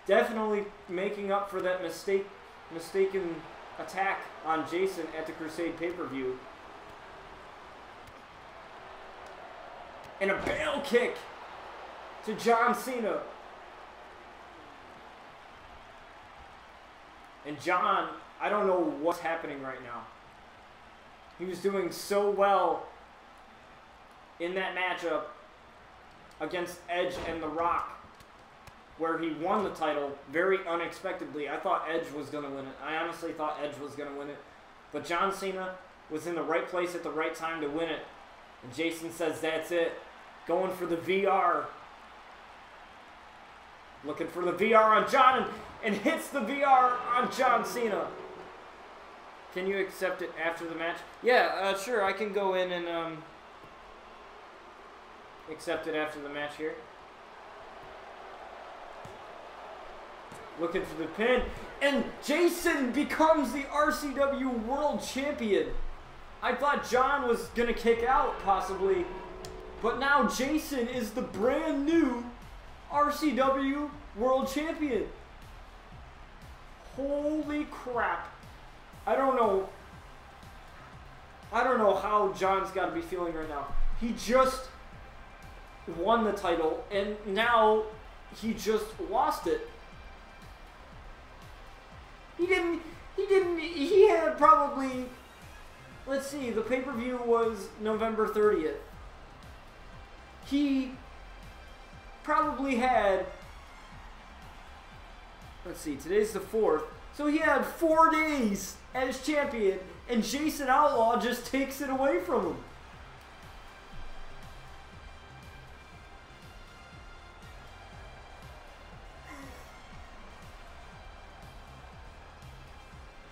Definitely making up for that mistaken attack on Jason at the Crusade pay-per-view. And a bail kick to John Cena. And John, I don't know what's happening right now. He was doing so well in that matchup against Edge and The Rock, where he won the title very unexpectedly. I thought Edge was going to win it. I honestly thought Edge was going to win it. But John Cena was in the right place at the right time to win it. And Jason says that's it. Going for the VR. Looking for the VR on John and hits the VR on John Cena. Can you accept it after the match? Yeah, sure. I can go in and accept it after the match here. Looking for the pin. And Jason becomes the RCW World Champion. I thought John was going to kick out, possibly. But now Jason is the brand new RCW World Champion. Holy crap. I don't know how John's got to be feeling right now. He just won the title, and now he just lost it. He had probably, let's see, the pay-per-view was November 30th. He probably had, let's see, today's the 4th. So he had 4 days as champion, and Jason Outlaw just takes it away from him.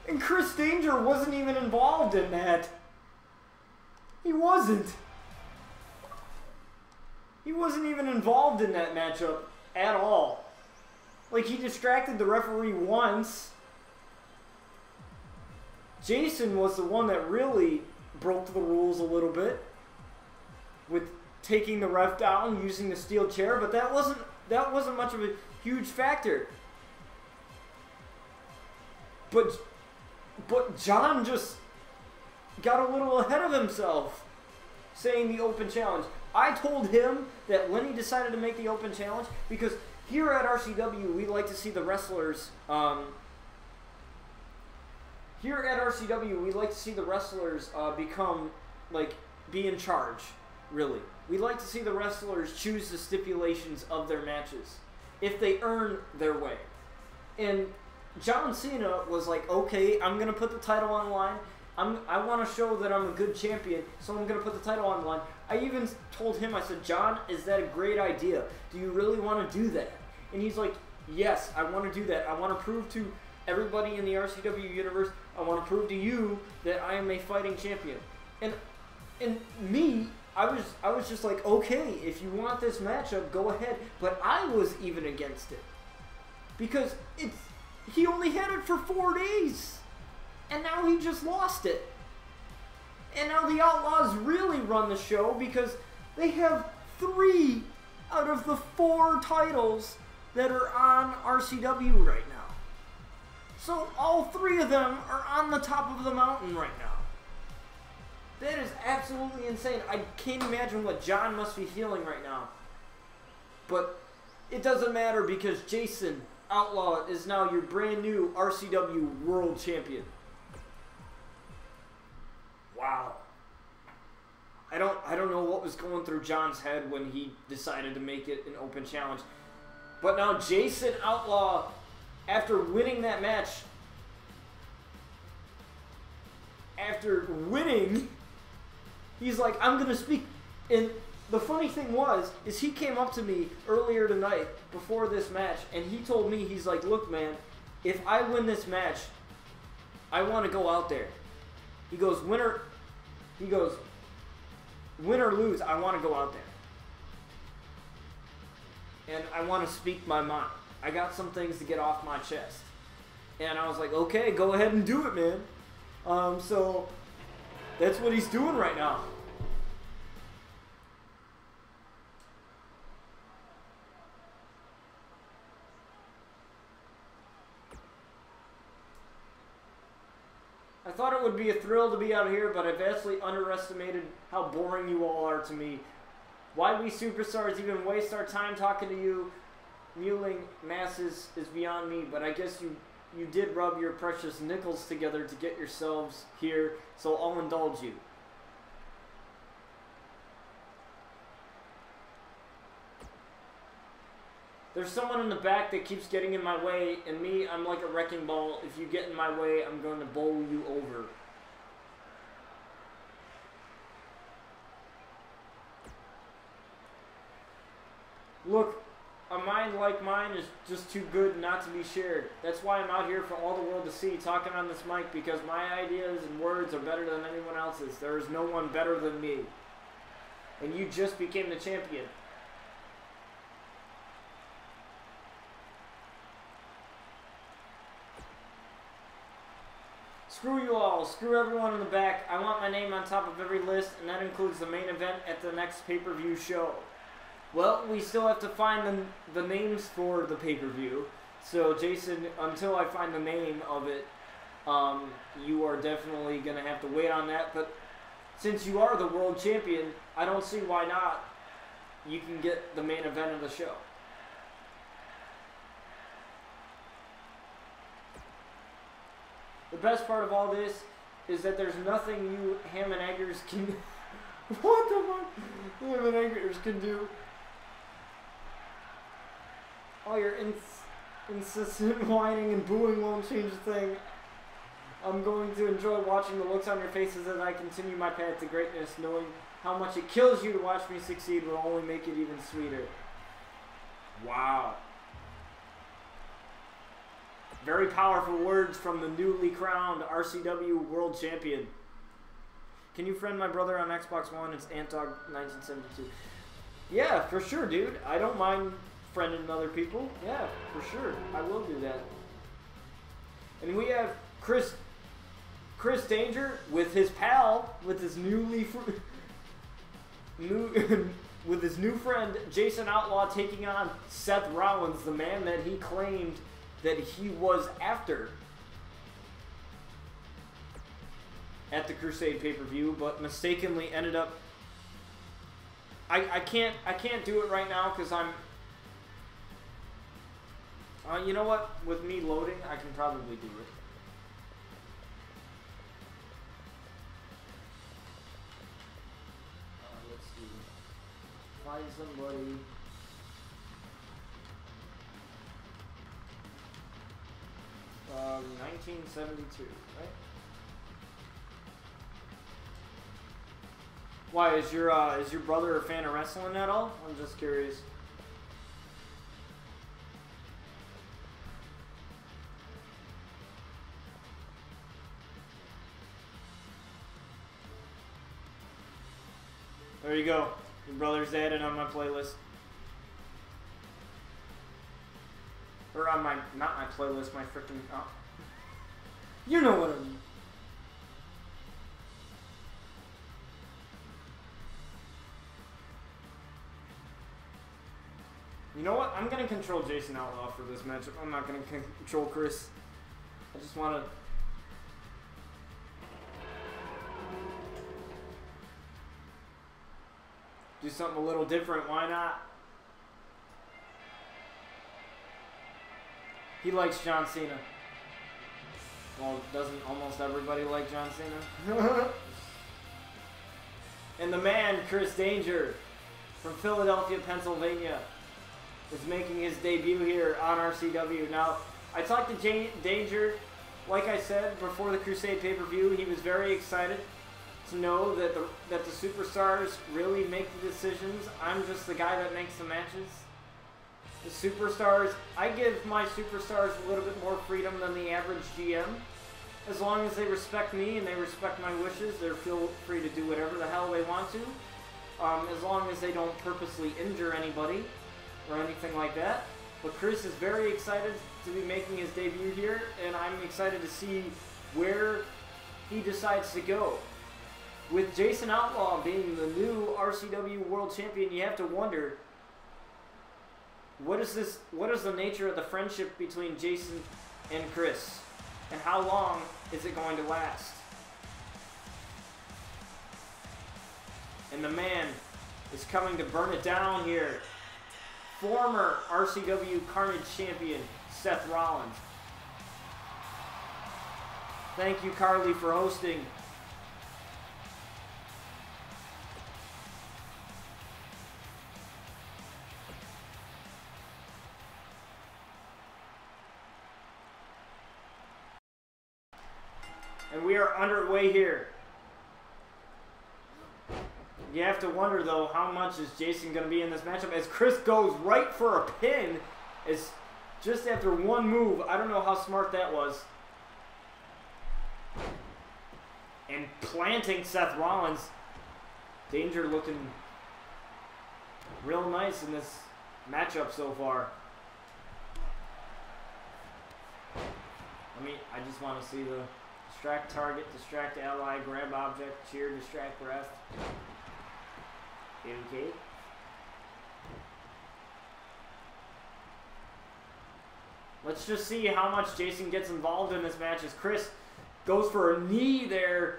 And Chris Danger wasn't even involved in that. He wasn't. He wasn't even involved in that matchup at all. Like, he distracted the referee once. Jason was the one that really broke the rules a little bit with taking the ref down, using the steel chair, but that wasn't much of a huge factor. But John just got a little ahead of himself, saying the open challenge. I told him that when he decided to make the open challenge, because here at RCW we like to see the wrestlers. Here at RCW we like to see the wrestlers become, like, be in charge. Really, we like to see the wrestlers choose the stipulations of their matches if they earn their way. And John Cena was like, okay, I'm going to put the title on the line. I want to show that I'm a good champion, so I'm going to put the title on the line. I even told him, I said, John, is that a great idea? Do you really want to do that? And he's like, yes, I want to do that. I want to prove to everybody in the RCW universe, I want to prove to you that I am a fighting champion. And me, I was just like, okay, if you want this matchup, go ahead. But I was even against it. Because he only had it for 4 days. And now he just lost it. And now the Outlaws really run the show because they have 3 out of the 4 titles that are on RCW right now. So all 3 of them are on the top of the mountain right now. That is absolutely insane. I can't imagine what John must be feeling right now. But it doesn't matter because Jason Outlaw is now your brand new RCW World Champion. Wow. I don't know what was going through John's head when he decided to make it an open challenge. But now Jason Outlaw, after winning that match, he's like, I'm going to speak. And the funny thing is he came up to me earlier tonight before this match, and he told me, he's like, look, man, if I win this match, I want to go out there. He goes, win or lose, I want to go out there. And I want to speak my mind. I got some things to get off my chest. And I was like, okay, go ahead and do it, man. So that's what he's doing right now. I thought it would be a thrill to be out here, but I vastly underestimated how boring you all are to me. Why we superstars even waste our time talking to you, mewling masses, is beyond me, but I guess you did rub your precious nickels together to get yourselves here, so I'll indulge you. There's someone in the back that keeps getting in my way, and me, I'm like a wrecking ball. If you get in my way, I'm going to bowl you over. Look, a mind like mine is just too good not to be shared. That's why I'm out here for all the world to see, talking on this mic, because my ideas and words are better than anyone else's. There is no one better than me. And you just became the champion. Screw you all. Screw everyone in the back. I want my name on top of every list, and that includes the main event at the next pay-per-view show. Well, we still have to find the names for the pay-per-view. So, Jason, until I find the name of it, you are definitely going to have to wait on that. But since you are the world champion, I don't see why not. You can get the main event of the show. The best part of all this is that there's nothing you ham and eggers can... What the fuck? Ham and eggers can do. All your insistent whining and booing won't change a thing. I'm going to enjoy watching the looks on your faces as I continue my path to greatness, knowing how much it kills you to watch me succeed will only make it even sweeter. Wow. Very powerful words from the newly crowned RCW World Champion. Can you friend my brother on Xbox One? It's Antdog1972. Yeah, for sure, dude. I don't mind friending other people. Yeah, for sure. I will do that. And we have Chris Danger with his pal, with his with his new friend Jason Outlaw taking on Seth Rollins, the man that he claimed that he was after at the Crusade pay-per-view, but mistakenly ended up. I can't do it right now because I'm. You know what? With me loading, I can probably do it. Let's see. Find somebody. Um, 1972, right? Why is your brother a fan of wrestling at all? I'm just curious. There you go. Your brother's added on my playlist. Or on my, not my playlist, my freaking, oh. You know what I mean. You know what? I'm going to control Jason Outlaw for this matchup. I'm not going to control Chris. I just want to... do something a little different. Why not? He likes John Cena. Well, doesn't almost everybody like John Cena? And the man, Chris Danger, from Philadelphia, Pennsylvania, is making his debut here on RCW. Now, I talked to Danger, like I said, before the Crusade pay-per-view. He was very excited to know that the superstars really make the decisions. I'm just the guy that makes the matches. The superstars, I give my superstars a little bit more freedom than the average GM. As long as they respect me and they respect my wishes, they feel free to do whatever the hell they want to. As long as they don't purposely injure anybody or anything like that. But Chris is very excited to be making his debut here, and I'm excited to see where he decides to go. With Jason Outlaw being the new RCW World Champion, you have to wonder, what is the nature of the friendship between Jason and Chris? And how long is it going to last? And the man is coming to burn it down here. Former RCW Carnage Champion, Seth Rollins. Thank you, Carly, for hosting. And we are underway here. You have to wonder, though, how much is Jason going to be in this matchup as Chris goes right for a pin. Is just after one move. I don't know how smart that was. And planting Seth Rollins. Danger looking real nice in this matchup so far. I just want to see the distract target, distract ally, grab object, cheer, distract ref. Okay. Let's just see how much Jason gets involved in this match as Chris goes for a knee there.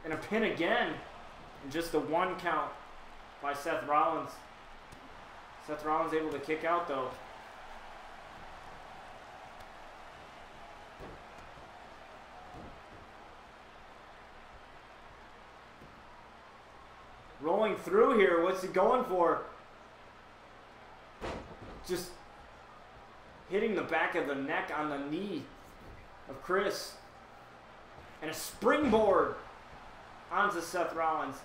And a pin again. And just a 1 count by Seth Rollins. Seth Rollins able to kick out though. Rolling through here. What's he going for? Just hitting the back of the neck on the knee of Chris. And a springboard onto Seth Rollins.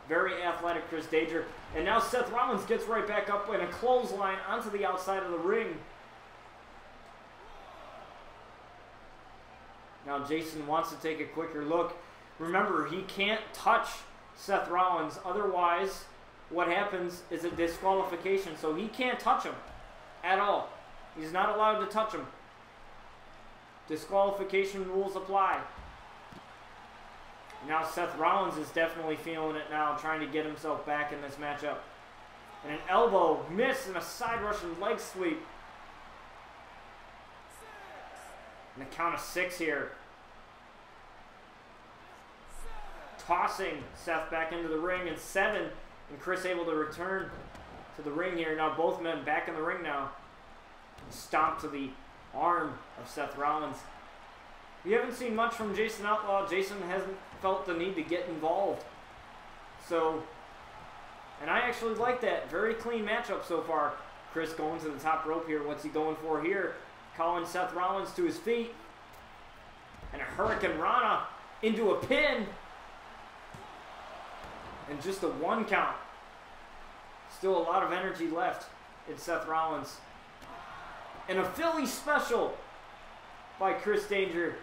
Very athletic Chris Danger. And now Seth Rollins gets right back up in a clothesline onto the outside of the ring. Now Jason wants to take a quicker look. Remember, he can't touch Seth Rollins. Otherwise, what happens is a disqualification. So he can't touch him at all. He's not allowed to touch him. Disqualification rules apply. Now Seth Rollins is definitely feeling it now, trying to get himself back in this matchup. And an elbow miss and a side Russian leg sweep. And a count of 6 here. Tossing Seth back into the ring, and 7. And Chris able to return to the ring here. Now both men back in the ring now. Stomp to the arm of Seth Rollins. We haven't seen much from Jason Outlaw. Jason hasn't felt the need to get involved. So, and I actually like that. Very clean matchup so far. Chris going to the top rope here. What's he going for here? Calling Seth Rollins to his feet. And a Hurricane Rana into a pin. And just a 1 count. Still a lot of energy left in Seth Rollins. And a Philly special by Chris Danger.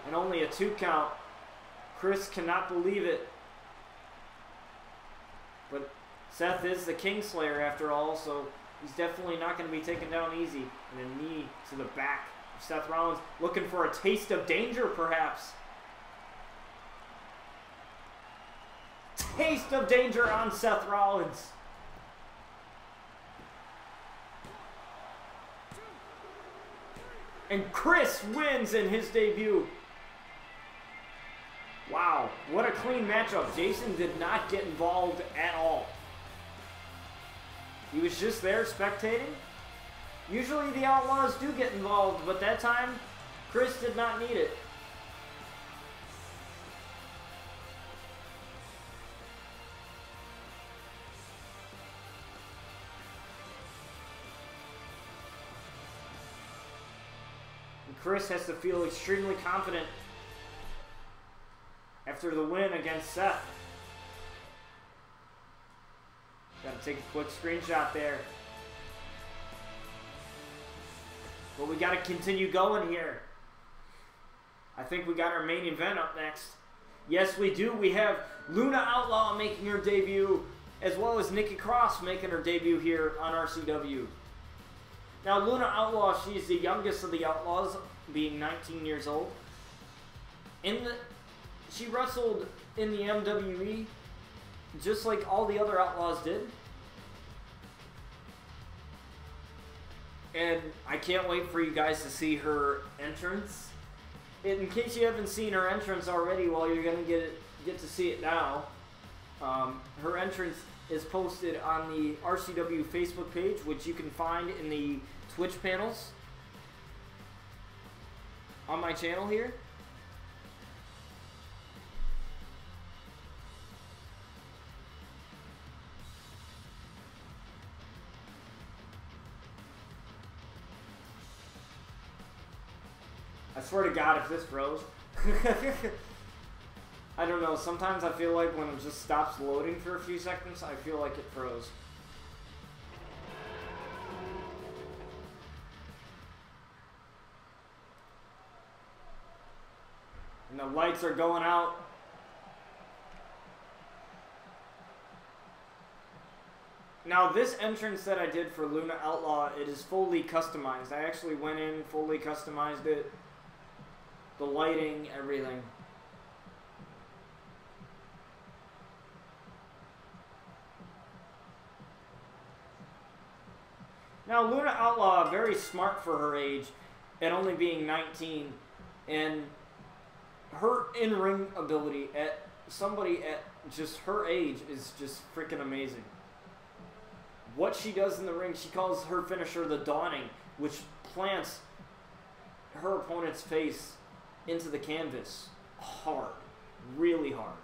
And only a 2 count. Chris cannot believe it. But Seth is the Kingslayer after all, so he's definitely not going to be taken down easy. And a knee to the back of Seth Rollins. Looking for a taste of danger, perhaps. Taste of danger on Seth Rollins. And Chris wins in his debut. Wow, what a clean matchup. Jason did not get involved at all. He was just there spectating. Usually the Outlaws do get involved, but that time, Chris did not need it. Chris has to feel extremely confident after the win against Seth. Got to take a quick screenshot there. But we got to continue going here. I think we got our main event up next. Yes, we do. We have Luna Outlaw making her debut, as well as Nikki Cross making her debut here on RCW. Now, Luna Outlaw, she's the youngest of the Outlaws, being 19 years old. She wrestled in the MWE, just like all the other Outlaws did. And I can't wait for you guys to see her entrance. In case you haven't seen her entrance already, well, you're going to get to see it now. Her entrance is posted on the RCW Facebook page, which you can find in the Twitch panels on my channel here. I swear to God, if this froze. I don't know, sometimes I feel like when it just stops loading for a few seconds, I feel like it froze. And the lights are going out. Now this entrance that I did for Luna Outlaw, it is fully customized. I actually went in, fully customized it. The lighting, everything. Now Luna Outlaw, very smart for her age, and only being 19, and her in-ring ability at somebody at just her age is just freaking amazing. What she does in the ring, she calls her finisher the Dawning, which plants her opponent's face into the canvas hard, really hard.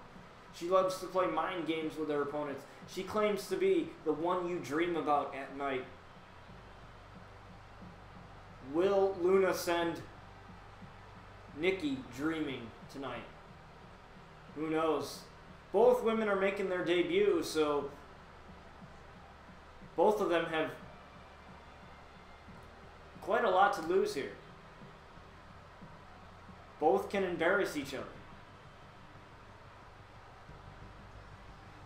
She loves to play mind games with her opponents. She claims to be the one you dream about at night. Will Luna send Nikki dreaming tonight? Who knows? Both women are making their debut, so both of them have quite a lot to lose here. Both can embarrass each other.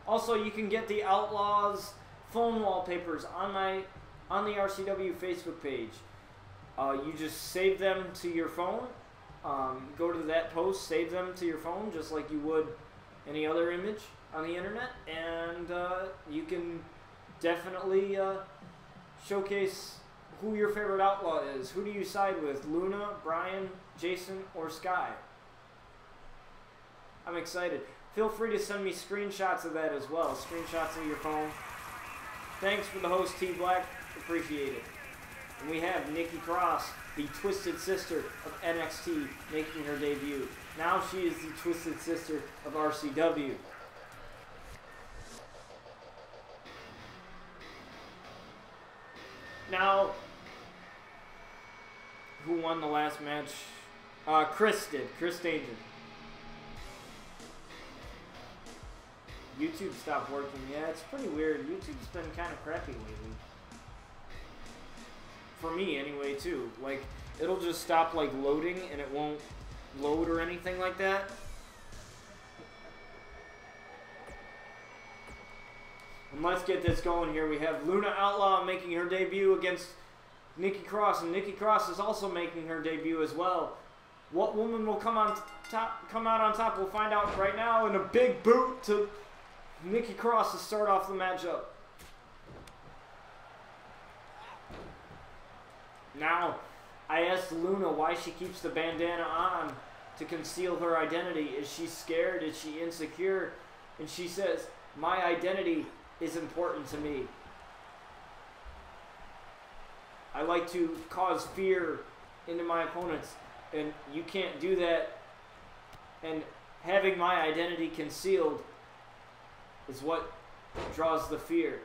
Also, you can get the Outlaws phone wallpapers on the RCW Facebook page. You just save them to your phone. Go to that post, save them to your phone, just like you would any other image on the internet, and you can definitely showcase who your favorite outlaw is. Who do you side with? Luna, Brian, Jason, or Sky? I'm excited. Feel free to send me screenshots of that as well. Screenshots of your phone. Thanks for the host, T Black. Appreciate it. And we have Nikki Cross, the twisted sister of NXT, making her debut. Now she is the twisted sister of RCW. Now, who won the last match? Chris did. Chris Danger. YouTube stopped working. Yeah, it's pretty weird. YouTube's been kind of crappy lately. For me, anyway, too. Like, it'll just stop, like, loading, and it won't load or anything like that. And let's get this going here. We have Luna Outlaw making her debut against Nikki Cross, and Nikki Cross is also making her debut as well. What woman will come out on top? We'll find out right now. And a big boot to Nikki Cross to start off the matchup. Now, I asked Luna why she keeps the bandana on to conceal her identity. Is she scared? Is she insecure? And she says, my identity is important to me. I like to cause fear into my opponents, and you can't do that. And having my identity concealed is what draws the fear.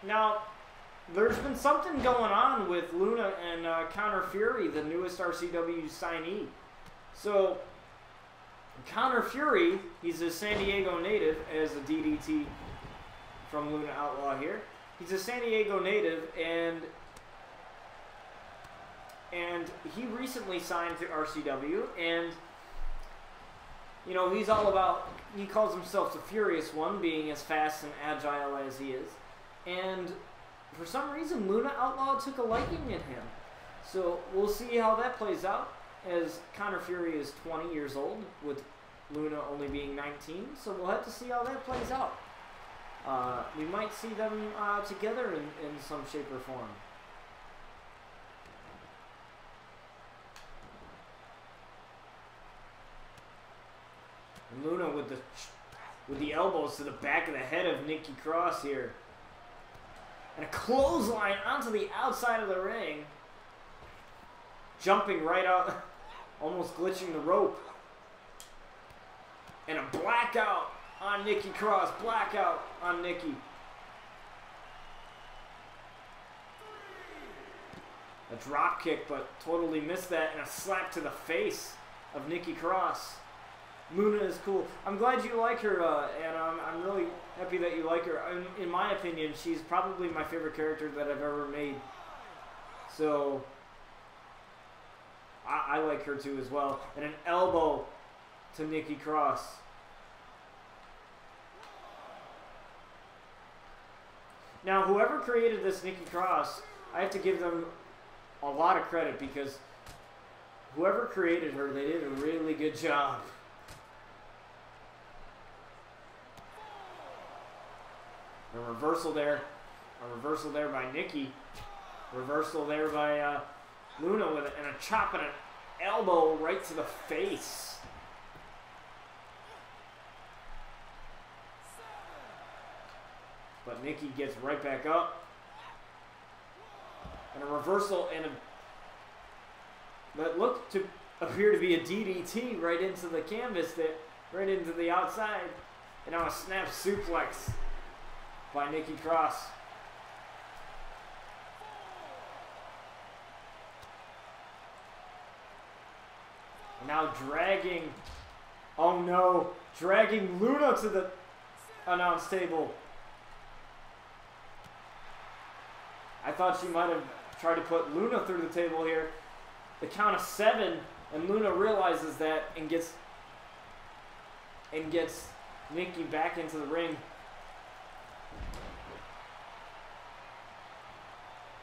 Now, there's been something going on with Luna and Connor Fury, the newest RCW signee. So, Connor Fury, he's a San Diego native, as a DDT from Luna Outlaw here. He's a San Diego native, and he recently signed to RCW, and you know, he's all about, he calls himself the Furious One, being as fast and agile as he is. And for some reason, Luna Outlaw took a liking in him. So we'll see how that plays out, as Connor Fury is 20 years old, with Luna only being 19. So we'll have to see how that plays out. We might see them together in some shape or form. And Luna with the elbows to the back of the head of Nikki Cross here. And a clothesline onto the outside of the ring. Jumping right out, almost glitching the rope. And a blackout on Nikki Cross. Blackout on Nikki. A drop kick, but totally missed that. And a slap to the face of Nikki Cross. Luna is cool. I'm glad you like her, and I'm really happy that you like her. In my opinion, she's probably my favorite character that I've ever made. So, I like her too as well. And an elbow to Nikki Cross. Now, whoever created this Nikki Cross, I have to give them a lot of credit because whoever created her, they did a really good job. A reversal there. A reversal there by Nikki. Reversal there by Luna with and a chop and an elbow right to the face. But Nikki gets right back up. And a reversal and that looked to appear to be a DDT right into the canvas there, right into the outside. And now a snap suplex by Nikki Cross. And now dragging, oh no, dragging Luna to the announce table. I thought she might have tried to put Luna through the table here. The count of 7, and Luna realizes that and gets Nikki back into the ring.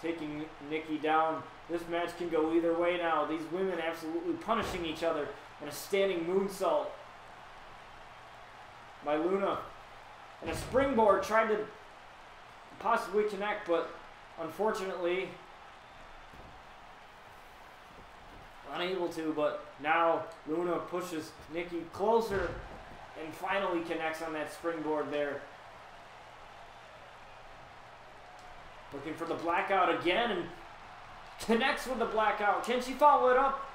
Taking Nikki down. This match can go either way now. These women absolutely punishing each other. And a standing moonsault by Luna. And a springboard tried to possibly connect, but unfortunately unable to. But now Luna pushes Nikki closer and finally connects on that springboard there. Looking for the blackout again and connects with the blackout. Can she follow it up?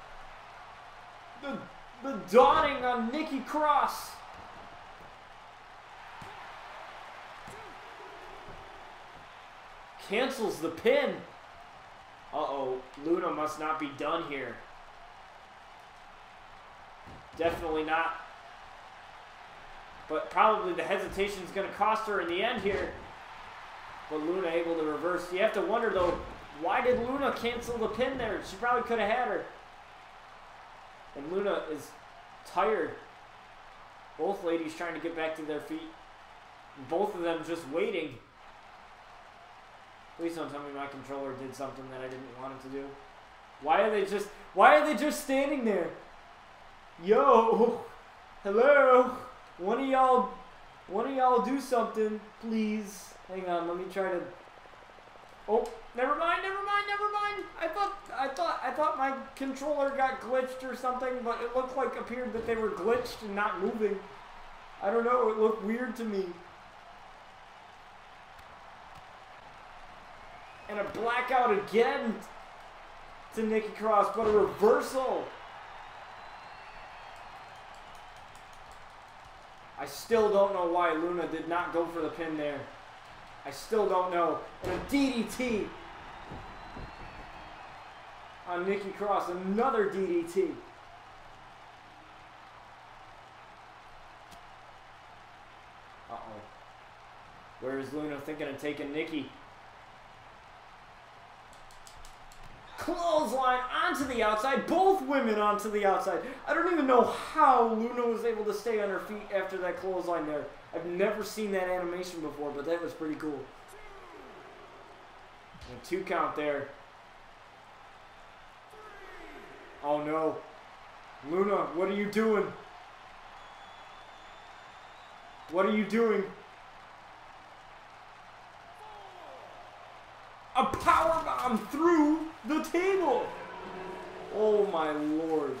The dawning on Nikki Cross. Cancels the pin. Uh-oh, Luna must not be done here. Definitely not. But probably the hesitation is going to cost her in the end here. But Luna able to reverse. You have to wonder, though, why did Luna cancel the pin there? She probably could have had her. And Luna is tired. Both ladies trying to get back to their feet. Both of them just waiting. Please don't tell me my controller did something that I didn't want it to do. Why are they just standing there? Yo, hello. One of y'all do something, please. Hang on, let me try to. Oh, never mind. I thought my controller got glitched or something, but it looked like appeared that they were glitched and not moving. I don't know. It looked weird to me. And a blackout again to Nikki Cross, but a reversal. I still don't know why Luna did not go for the pin there. I still don't know. And a DDT on Nikki Cross. Another DDT. Uh-oh. Where is Luna thinking of taking Nikki? Clothesline onto the outside. Both women onto the outside. I don't even know how Luna was able to stay on her feet after that clothesline there. I've never seen that animation before, but that was pretty cool. And a 2 count there. Oh no. Luna, what are you doing? What are you doing? A powerbomb through the table. Oh my lord.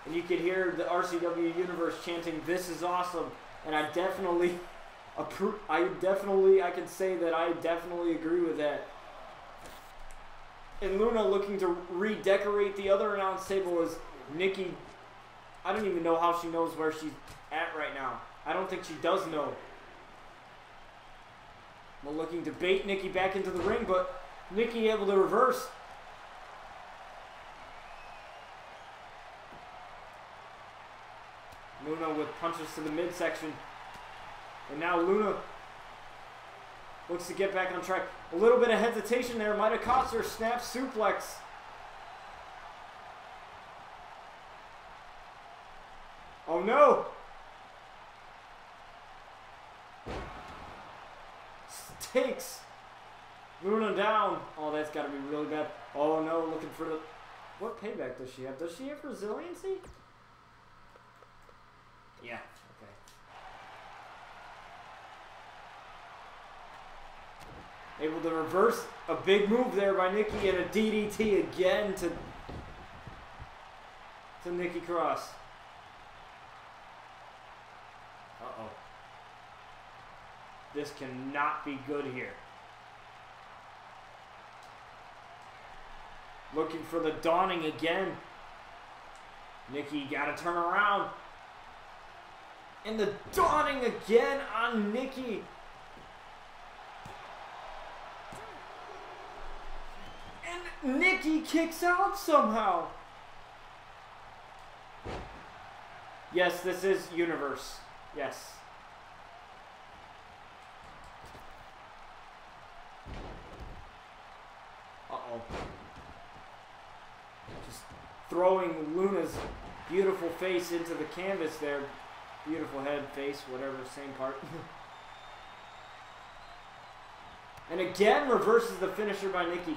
And you could hear the RCW universe chanting, "This is awesome." And I definitely I can say that I definitely agree with that. And Luna looking to redecorate the other announce table as Nikki I don't even know how she knows where she's at right now. I don't think she does know. We're looking to bait Nikki back into the ring, but Nikki able to reverse. Luna with punches to the midsection. And now Luna looks to get back on track. A little bit of hesitation there. Might have cost her. Snap suplex. Oh no! Takes Luna down. Oh, that's got to be really bad. Oh no, looking for the... What payback does she have? Does she have resiliency? Yeah, okay. Able to reverse a big move there by Nikki and a DDT again to Nikki Cross. Uh-oh. This cannot be good here. Looking for the dawning again. Nikki got to turn around. And the dawning again on Nikki. And Nikki kicks out somehow. Yes, this is Universe. Yes. Uh-oh. Just throwing Luna's beautiful face into the canvas there. Beautiful head, face, whatever, same part. And again reverses the finisher by Nikki.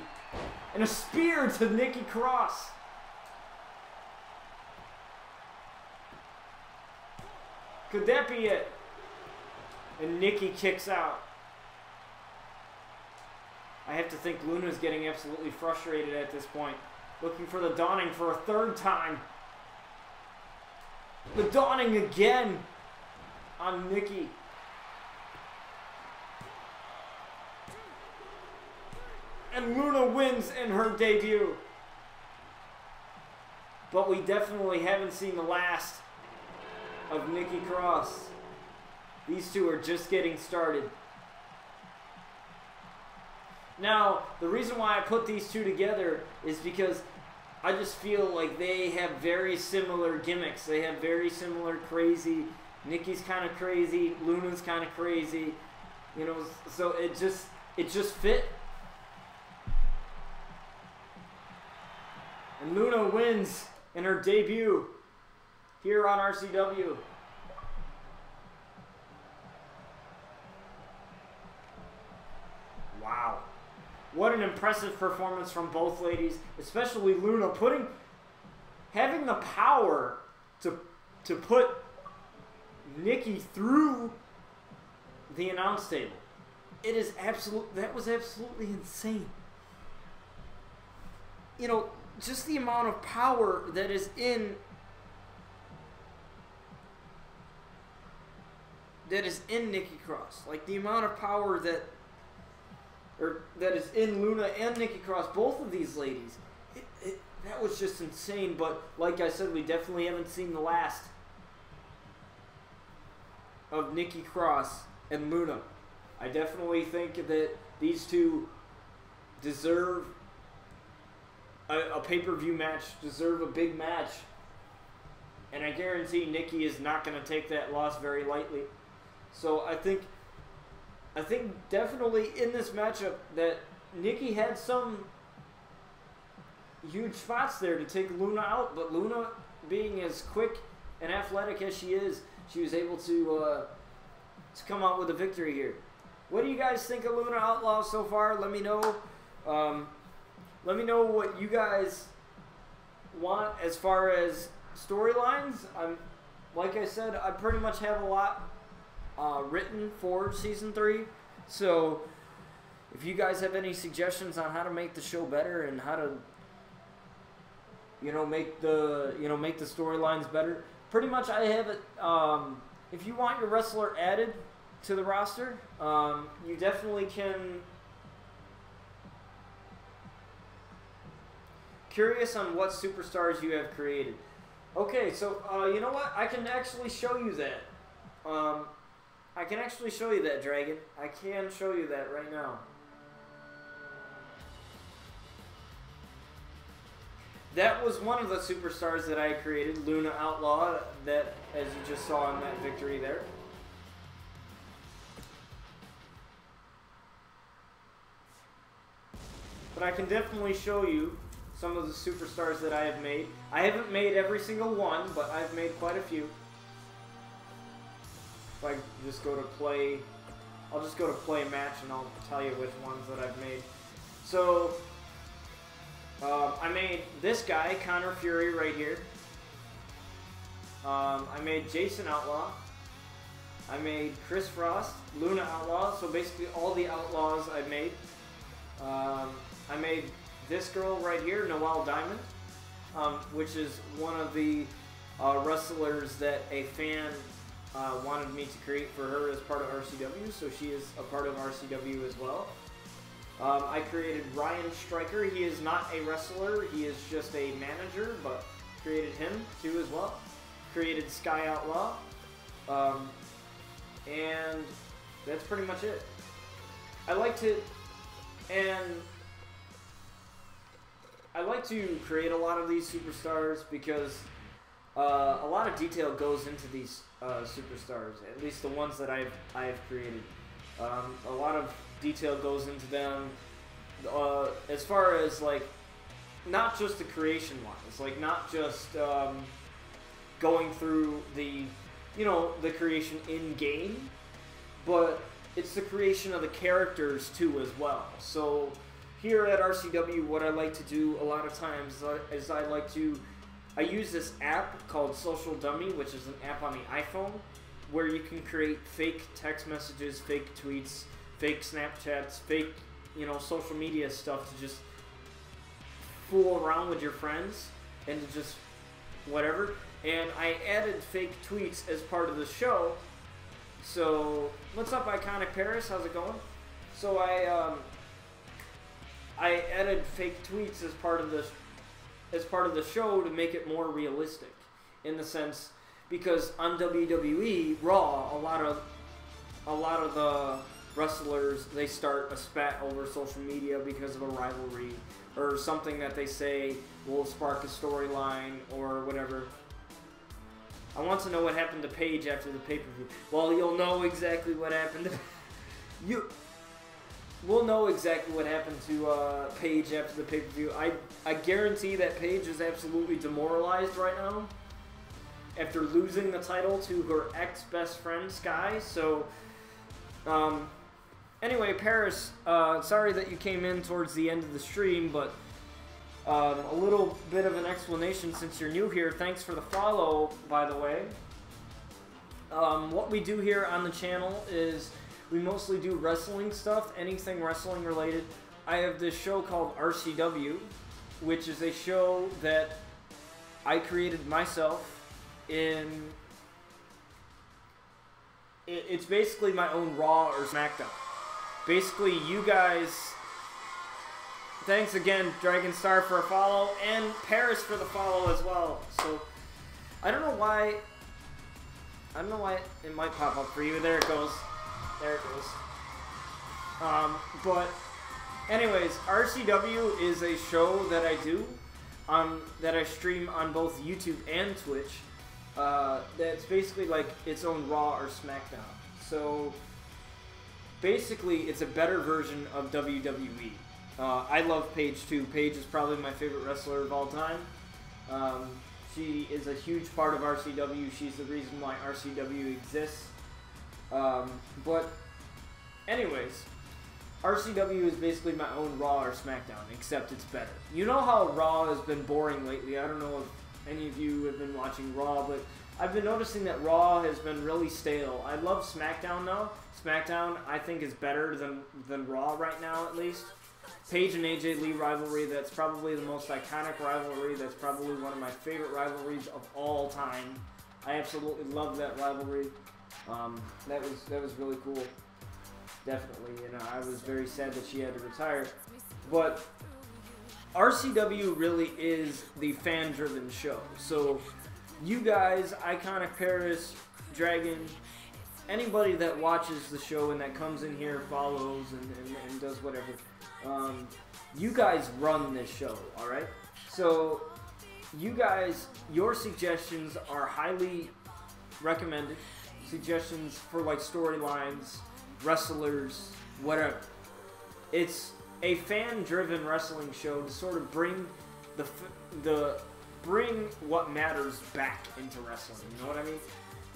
And a spear to Nikki Cross. Could that be it? And Nikki kicks out. I have to think Luna's getting absolutely frustrated at this point. Looking for the dawning for a third time. The dawning again on Nikki. And Luna wins in her debut. But we definitely haven't seen the last of Nikki Cross. These two are just getting started. Now, the reason why I put these two together is because I just feel like they have very similar gimmicks. They have very similar crazy. Nikki's kind of crazy. Luna's kind of crazy. You know, so it just fit. And Luna wins in her debut here on RCW. Wow. What an impressive performance from both ladies, especially Luna, having the power to put Nikki through the announce table. That was absolutely insane. You know, just the amount of power that is in Nikki Cross. Like the amount of power that is in Luna and Nikki Cross, both of these ladies. That was just insane, but like I said, we definitely haven't seen the last of Nikki Cross and Luna. I definitely think that these two deserve a pay-per-view match, deserve a big match, and I guarantee Nikki is not going to take that loss very lightly. So I think definitely in this matchup that Nikki had some huge spots there to take Luna out, but Luna, being as quick and athletic as she is, she was able to come out with a victory here. What do you guys think of Luna Outlaw so far? Let me know. Let me know what you guys want as far as storylines. Like I said, I pretty much have a lot written for Season 3. So if you guys have any suggestions on how to make the show better and how to, make the storylines better, pretty much I have it. If you want your wrestler added to the roster, you definitely can. Curious on what superstars you have created. Okay, so you know what? I can actually show you that. I can actually show you that, Dragon. I can show you that right now. That was one of the superstars that I created, Luna Outlaw, that, as you just saw in that victory there. But I can definitely show you some of the superstars that I have made. I haven't made every single one, but I've made quite a few. If I just go to play, I'll just go to play match and I'll tell you which ones that I've made. So, I made this guy, Connor Fury, right here. I made Jason Outlaw. I made Chris Frost, Luna Outlaw, so basically all the Outlaws I made. I made this girl right here, Noelle Diamond, which is one of the wrestlers that a fan wanted me to create for her as part of RCW, so she is a part of RCW as well. I created Ryan Stryker. He is not a wrestler, he is just a manager, but created him too as well. Created Sky Outlaw, and that's pretty much it. I like to create a lot of these superstars because a lot of detail goes into these superstars, at least the ones that I've created. A lot of detail goes into them as far as like not just the creation wise, like not just going through the the creation in game, but it's the creation of the characters too as well. So here at RCW, what I like to do a lot of times is I use this app called Social Dummy, which is an app on the iPhone, where you can create fake text messages, fake tweets, fake Snapchats, fake, social media stuff to just fool around with your friends and to just whatever. And I added fake tweets as part of the show. So, what's up, Iconic Paris? How's it going? So I added fake tweets as part of the show to make it more realistic, in the sense because on WWE Raw, a lot of the wrestlers, they start a spat over social media because of a rivalry or something that they say will spark a storyline or whatever. I want to know what happened to Paige after the pay-per-view. Well, you'll know exactly what happened to We'll know exactly what happened to Paige after the pay-per-view. I guarantee that Paige is absolutely demoralized right now after losing the title to her ex-best friend, Sky. So, anyway, Paris, sorry that you came in towards the end of the stream, but a little bit of an explanation since you're new here. Thanks for the follow, by the way. What we do here on the channel is we mostly do wrestling stuff, anything wrestling related. I have this show called RCW, which is a show that I created myself it's basically my own Raw or SmackDown. Basically, you guys, thanks again, Dragon Star, for a follow, and Paris for the follow as well. So, I don't know why it might pop up for you. There it goes. There it goes. But anyways, RCW is a show that I do, that I stream on both YouTube and Twitch. That's basically like its own Raw or SmackDown. So basically, it's a better version of WWE. I love Paige too. Paige is probably my favorite wrestler of all time. She is a huge part of RCW. She's the reason why RCW exists. But anyways, RCW is basically my own Raw or SmackDown, except it's better. You know how Raw has been boring lately. I don't know if any of you have been watching Raw, but I've been noticing that Raw has been really stale. I love SmackDown though. SmackDown, I think, is better than Raw right now, at least. Paige and AJ Lee rivalry, that's probably the most iconic rivalry. That's probably one of my favorite rivalries of all time. I absolutely love that rivalry. That was really cool. Definitely, I was very sad that she had to retire. But RCW really is the fan-driven show. So you guys, Iconic Paris, Dragon, anybody that watches the show and that comes in here, follows, and does whatever, you guys run this show, alright? So, you guys, your suggestions are highly recommended. Suggestions for, like, storylines, wrestlers, whatever. It's a fan-driven wrestling show to sort of bring bring what matters back into wrestling, you know what I mean?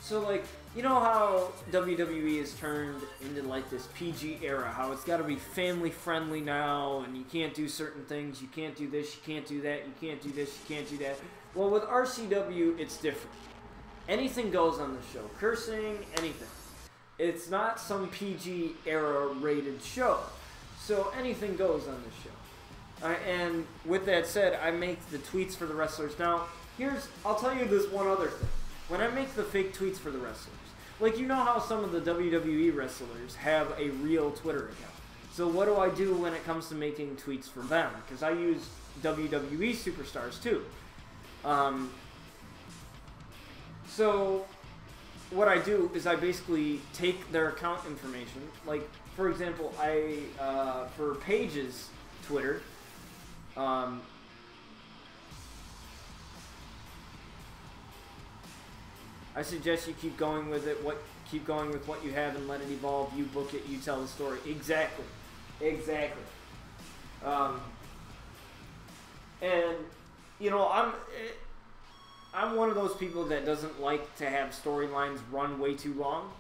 So, like, you know how WWE has turned into, like, this PG era, how it's got to be family-friendly now, and you can't do certain things, you can't do this, you can't do that, you can't do this, you can't do that. Well, with RCW, it's different. Anything goes on the show. Cursing, anything. It's not some PG era rated show. So anything goes on this show. And with that said, I make the tweets for the wrestlers. Now, I'll tell you this one other thing. When I make the fake tweets for the wrestlers, like, you know how some of the WWE wrestlers have a real Twitter account. So what do I do when it comes to making tweets for them? Because I use WWE superstars too. So what I do is I basically take their account information. Like, for example, for Paige's Twitter, I suggest you keep going with it. Keep going with what you have and let it evolve. You book it. You tell the story. Exactly. And you know, I'm one of those people that doesn't like to have storylines run way too long.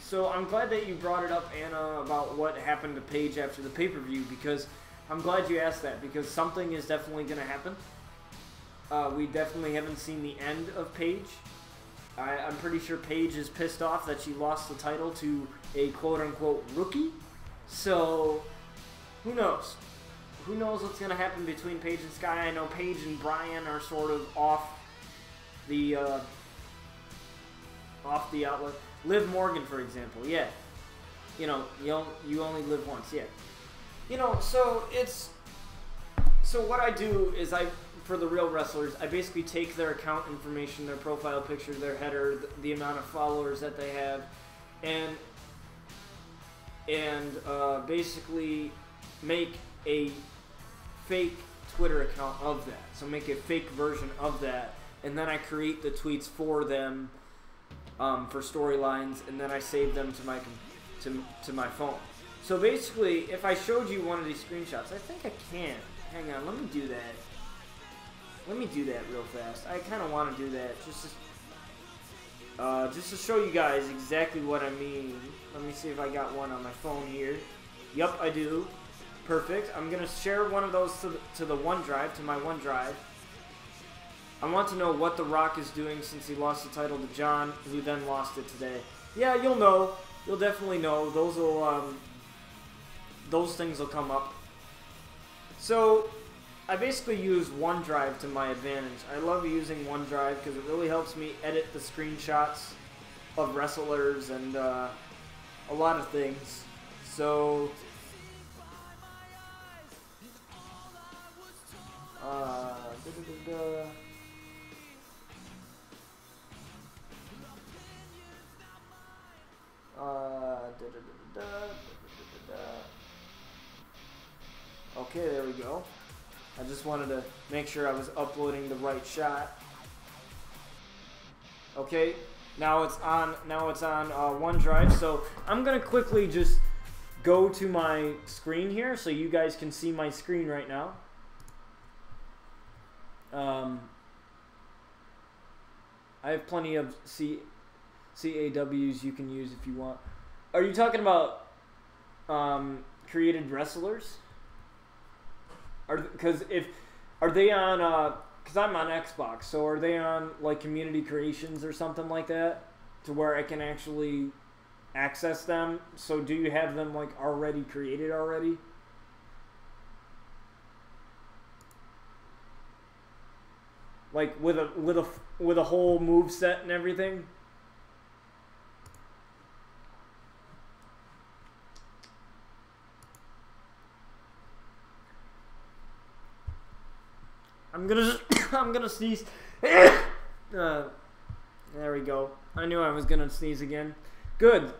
So I'm glad that you brought it up, Anna, about what happened to Paige after the pay-per-view, because I'm glad you asked that, because something is definitely going to happen. We definitely haven't seen the end of Paige. I'm pretty sure Paige is pissed off that she lost the title to a quote-unquote rookie. So, who knows? Who knows what's going to happen between Paige and Sky? I know Paige and Brian are sort of off the outlet. Liv Morgan, for example, yeah. You know, you only live once, yeah. You know, so what I do is for the real wrestlers, I basically take their account information, their profile picture, their header, the amount of followers that they have, and basically make a fake Twitter account of that. So make a fake version of that, and then I create the tweets for them for storylines, and then I save them to my phone. So basically, if I showed you one of these screenshots, I think I can. Hang on, let me do that. Let me do that real fast. I kind of want to do that just to show you guys exactly what I mean. Let me see if I got one on my phone here. Yup, I do. Perfect. I'm going to share one of those to the OneDrive, to my OneDrive. I want to know what The Rock is doing since he lost the title to John, who then lost it today. Yeah, you'll know. You'll definitely know. Those things will come up. So, I basically use OneDrive to my advantage. I love using OneDrive because it really helps me edit the screenshots of wrestlers and a lot of things. So, okay, there we go. I just wanted to make sure I was uploading the right shot. Okay, now it's on OneDrive. So I'm gonna quickly just go to my screen here so you guys can see my screen right now. I have plenty of CAWs you can use if you want. Are you talking about created wrestlers? Are they on? Because I'm on Xbox, so are they on like community creations or something like that, to where I can actually access them? So do you have them like already created already? Like with a whole move set and everything? I'm gonna sneeze. There we go. I knew I was gonna sneeze again. Good.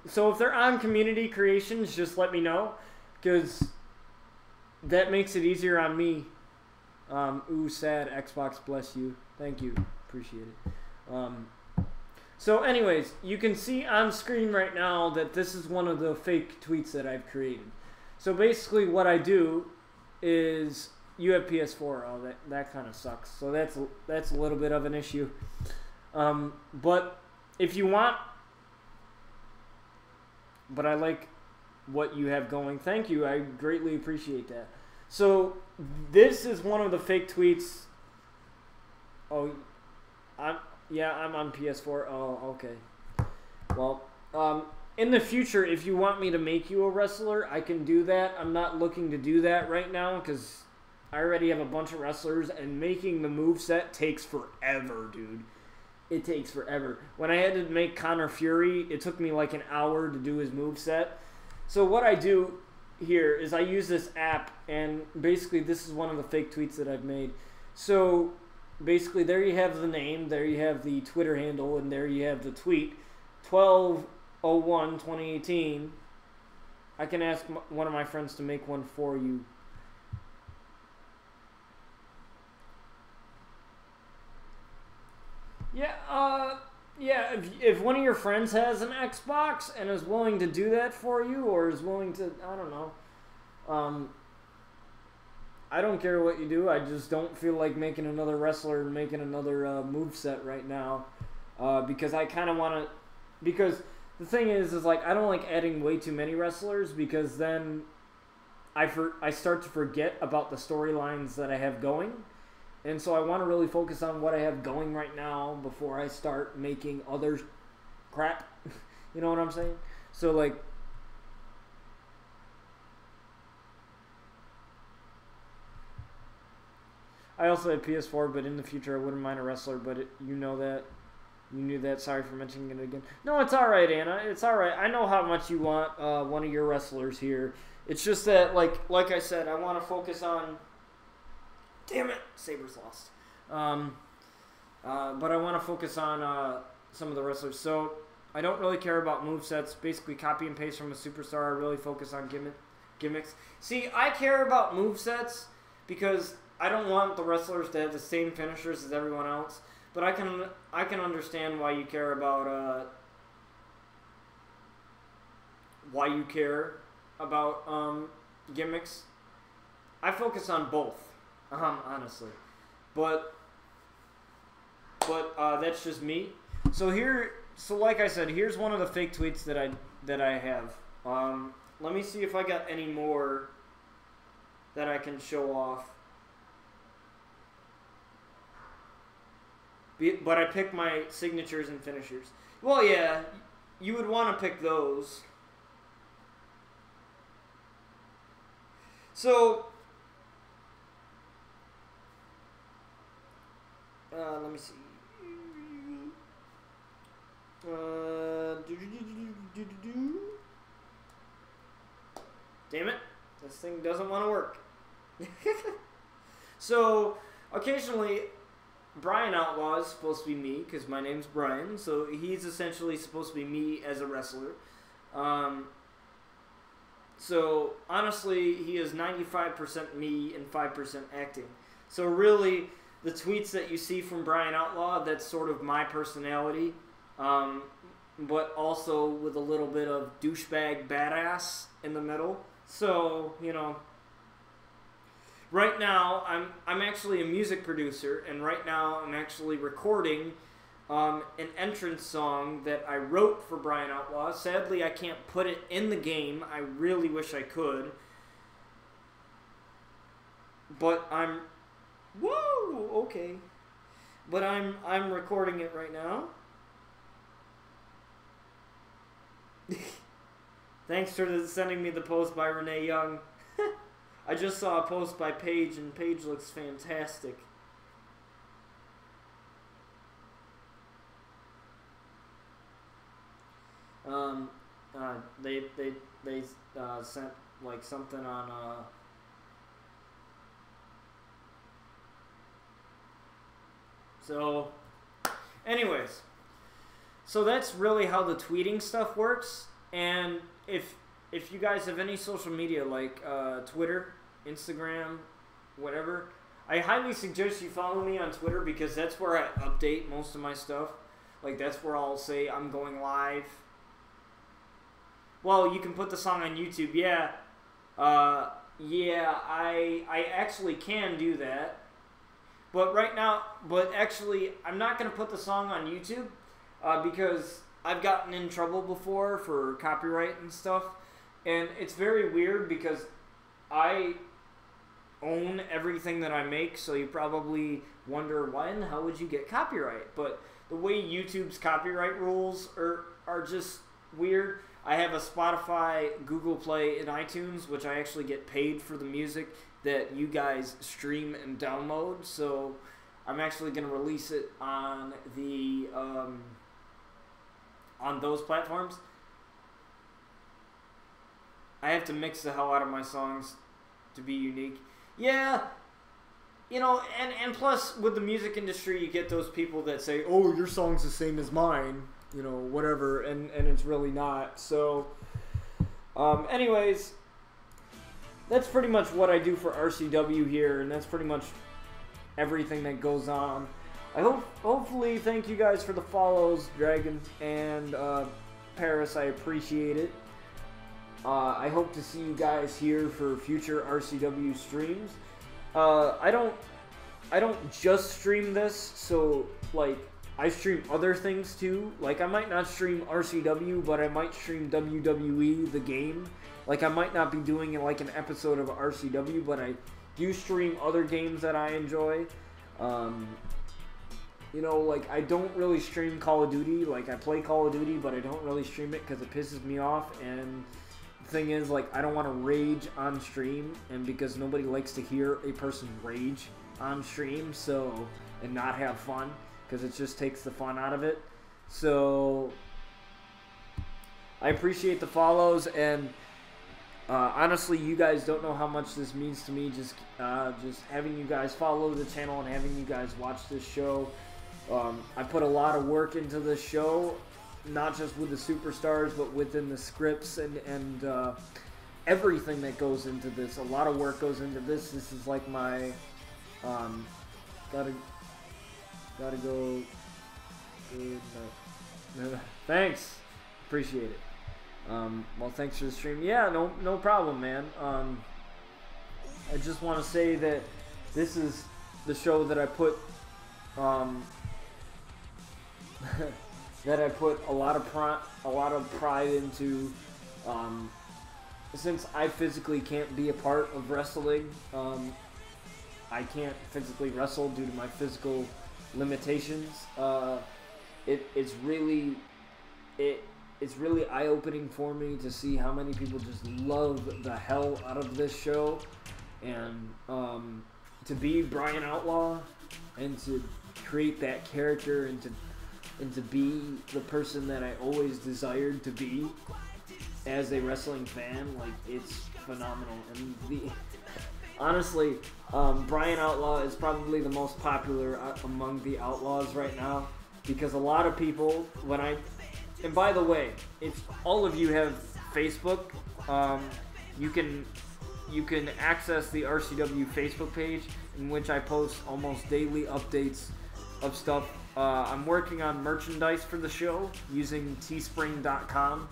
So if they're on community creations, just let me know, because that makes it easier on me. Ooh, sad. Xbox, bless you. Thank you. Appreciate it. So anyways, you can see on screen right now that this is one of the fake tweets that I've created. So basically what I do is, you have PS4, oh, that kind of sucks. So that's a little bit of an issue. But if you want, but I like what you have going. Thank you. I greatly appreciate that. So this is one of the fake tweets. Oh, I'm on PS4. Oh, okay. Well, in the future, if you want me to make you a wrestler, I can do that. I'm not looking to do that right now because I already have a bunch of wrestlers, and making the moveset takes forever, dude. It takes forever. When I had to make Conor Fury, it took me like an hour to do his moveset. So what I do here is I use this app, and basically this is one of the fake tweets that I've made. So basically there you have the name, there you have the Twitter handle, and there you have the tweet. 12/01/2018. I can ask one of my friends to make one for you. Yeah, if one of your friends has an Xbox and is willing to do that for you, or is willing to, I don't know, I don't care what you do. I just don't feel like making another wrestler and making another moveset right now, because I kind of want to, because the thing is like, I don't like adding way too many wrestlers, because then I start to forget about the storylines that I have going. And so I want to really focus on what I have going right now before I start making other crap. You know what I'm saying? So, like, I also have PS4, but in the future I wouldn't mind a wrestler, but you know that. You knew that. Sorry for mentioning it again. No, it's alright, Anna. It's alright. I know how much you want one of your wrestlers here. It's just that, like I said, I want to focus on... Damn it! Sabres lost. But I want to focus on some of the wrestlers. So, I don't really care about movesets. Basically, copy and paste from a superstar. I really focus on gimmicks. See, I care about movesets because I don't want the wrestlers to have the same finishers as everyone else. But I can understand why you care about gimmicks. I focus on both. Honestly, but that's just me. So like I said, here's one of the fake tweets that I have. Let me see if I got any more that I can show off. But I pick my signatures and finishers. Well, yeah, you would want to pick those. So. Let me see. Damn it. This thing doesn't want to work. So, occasionally, Brian Outlaw is supposed to be me, because my name's Brian, so he's essentially supposed to be me as a wrestler. So, honestly, he is 95% me and 5% acting. So, really... the tweets that you see from Brian Outlaw, that's sort of my personality, but also with a little bit of douchebag badass in the middle. So, you know, right now I'm actually a music producer, and right now I'm actually recording an entrance song that I wrote for Brian Outlaw. Sadly, I can't put it in the game. I really wish I could. But whoa, okay. But I'm recording it right now. Thanks for sending me the post by Renee Young. I just saw a post by Paige, and Paige looks fantastic. They sent like something on so Anyways, so that's really how the tweeting stuff works. And if you guys have any social media like Twitter, Instagram, whatever, I highly suggest you follow me on Twitter because that's where I update most of my stuff. Like, that's where I'll say I'm going live. Well, you can put the song on YouTube. Yeah. Yeah, I actually can do that. But right now, actually, I'm not going to put the song on YouTube because I've gotten in trouble before for copyright and stuff. And it's very weird because I own everything that I make, so you probably wonder, why in the hell would you get copyright? But the way YouTube's copyright rules are just weird. I have a Spotify, Google Play, and iTunes, which I actually get paid for the music that you guys stream and download. So I'm actually going to release it on the on those platforms. I have to mix the hell out of my songs to be unique. Yeah, you know, and plus with the music industry, you get those people that say, "Oh, your song's the same as mine," you know, whatever, and it's really not. So, anyways, that's pretty much what I do for RCW here, and that's pretty much everything that goes on. I hopefully thank you guys for the follows, Dragon and Paris. I appreciate it. I hope to see you guys here for future RCW streams. I don't just stream this, so like I stream other things too. Like I might not stream RCW, but I might stream WWE the game. Like I might not be doing like an episode of RCW, but I do stream other games that I enjoy. You know, like I don't really stream Call of Duty. Like I play Call of Duty, but I don't really stream it because it pisses me off. And the thing is, like, I don't want to rage on stream, and because nobody likes to hear a person rage on stream, so, and not have fun, because it just takes the fun out of it. So I appreciate the follows, and honestly, you guys don't know how much this means to me. Just having you guys follow the channel and having you guys watch this show. I put a lot of work into this show, not just with the superstars, but within the scripts and everything that goes into this. A lot of work goes into this. This is like my gotta go. Good night. Thanks, appreciate it. Well, thanks for the stream. Yeah, no problem, man. I just want to say that this is the show that I put that I put a lot of pride into. Since I physically can't be a part of wrestling, I can't physically wrestle due to my physical limitations. It's really eye-opening for me to see how many people just love the hell out of this show, and to be Brian Outlaw and to create that character and to be the person that I always desired to be as a wrestling fan, like, it's phenomenal. And honestly, Brian Outlaw is probably the most popular among the Outlaws right now, because a lot of people, and by the way, if all of you have Facebook, you can access the RCW Facebook page, in which I post almost daily updates of stuff. I'm working on merchandise for the show using teespring.com.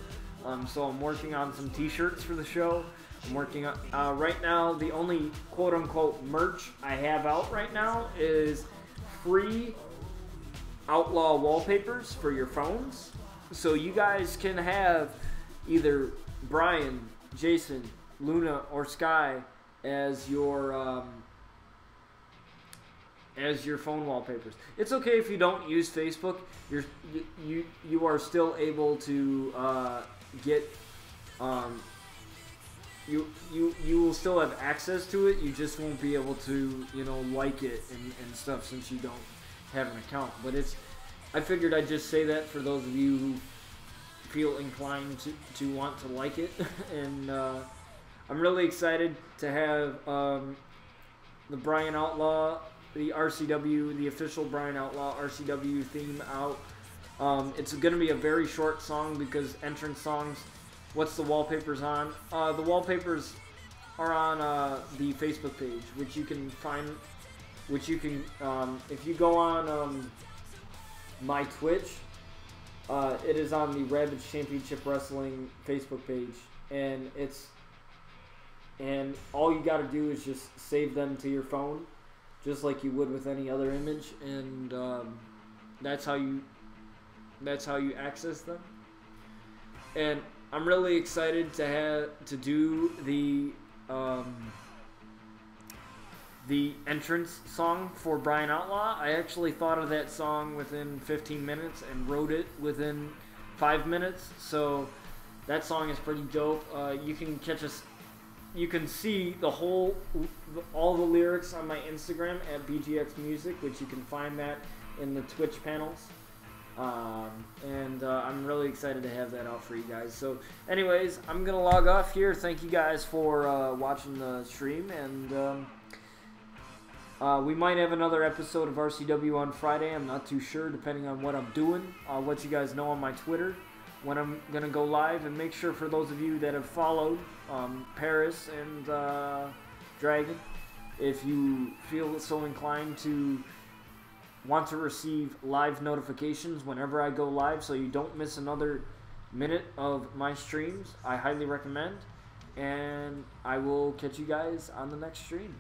So I'm working on some t-shirts for the show. I'm working on, right now, the only quote-unquote merch I have out right now is free Outlaw wallpapers for your phones. So you guys can have either Brian, Jason, Luna, or Sky as your phone wallpapers. It's okay if you don't use Facebook. You are still able to get you will still have access to it. You just won't be able to, you know, like it and stuff, since you don't have an account. But I figured I'd just say that for those of you who feel inclined to want to like it. And I'm really excited to have the Brian Outlaw the RCW, the official Brian Outlaw RCW theme out. It's going to be a very short song because entrance songs. What's the wallpapers on? The wallpapers are on the Facebook page, which you can find. Which you can, if you go on my Twitch, it is on the Ravage Championship Wrestling Facebook page, and all you got to do is just save them to your phone, just like you would with any other image, and that's how you access them. And I'm really excited to do the entrance song for Brian Outlaw. I actually thought of that song within 15 minutes and wrote it within 5 minutes. So that song is pretty dope. You can see all the lyrics on my Instagram at BGX Music, which you can find that in the Twitch panels. I'm really excited to have that out for you guys. So anyways, I'm gonna log off here. Thank you guys for watching the stream, and we might have another episode of RCW on Friday. I'm not too sure, depending on what I'm doing. I'll let you guys know on my Twitter when I'm going to go live. And make sure, for those of you that have followed Paris and Dragon, if you feel so inclined to want to receive live notifications whenever I go live so you don't miss another minute of my streams, I highly recommend. And I will catch you guys on the next stream.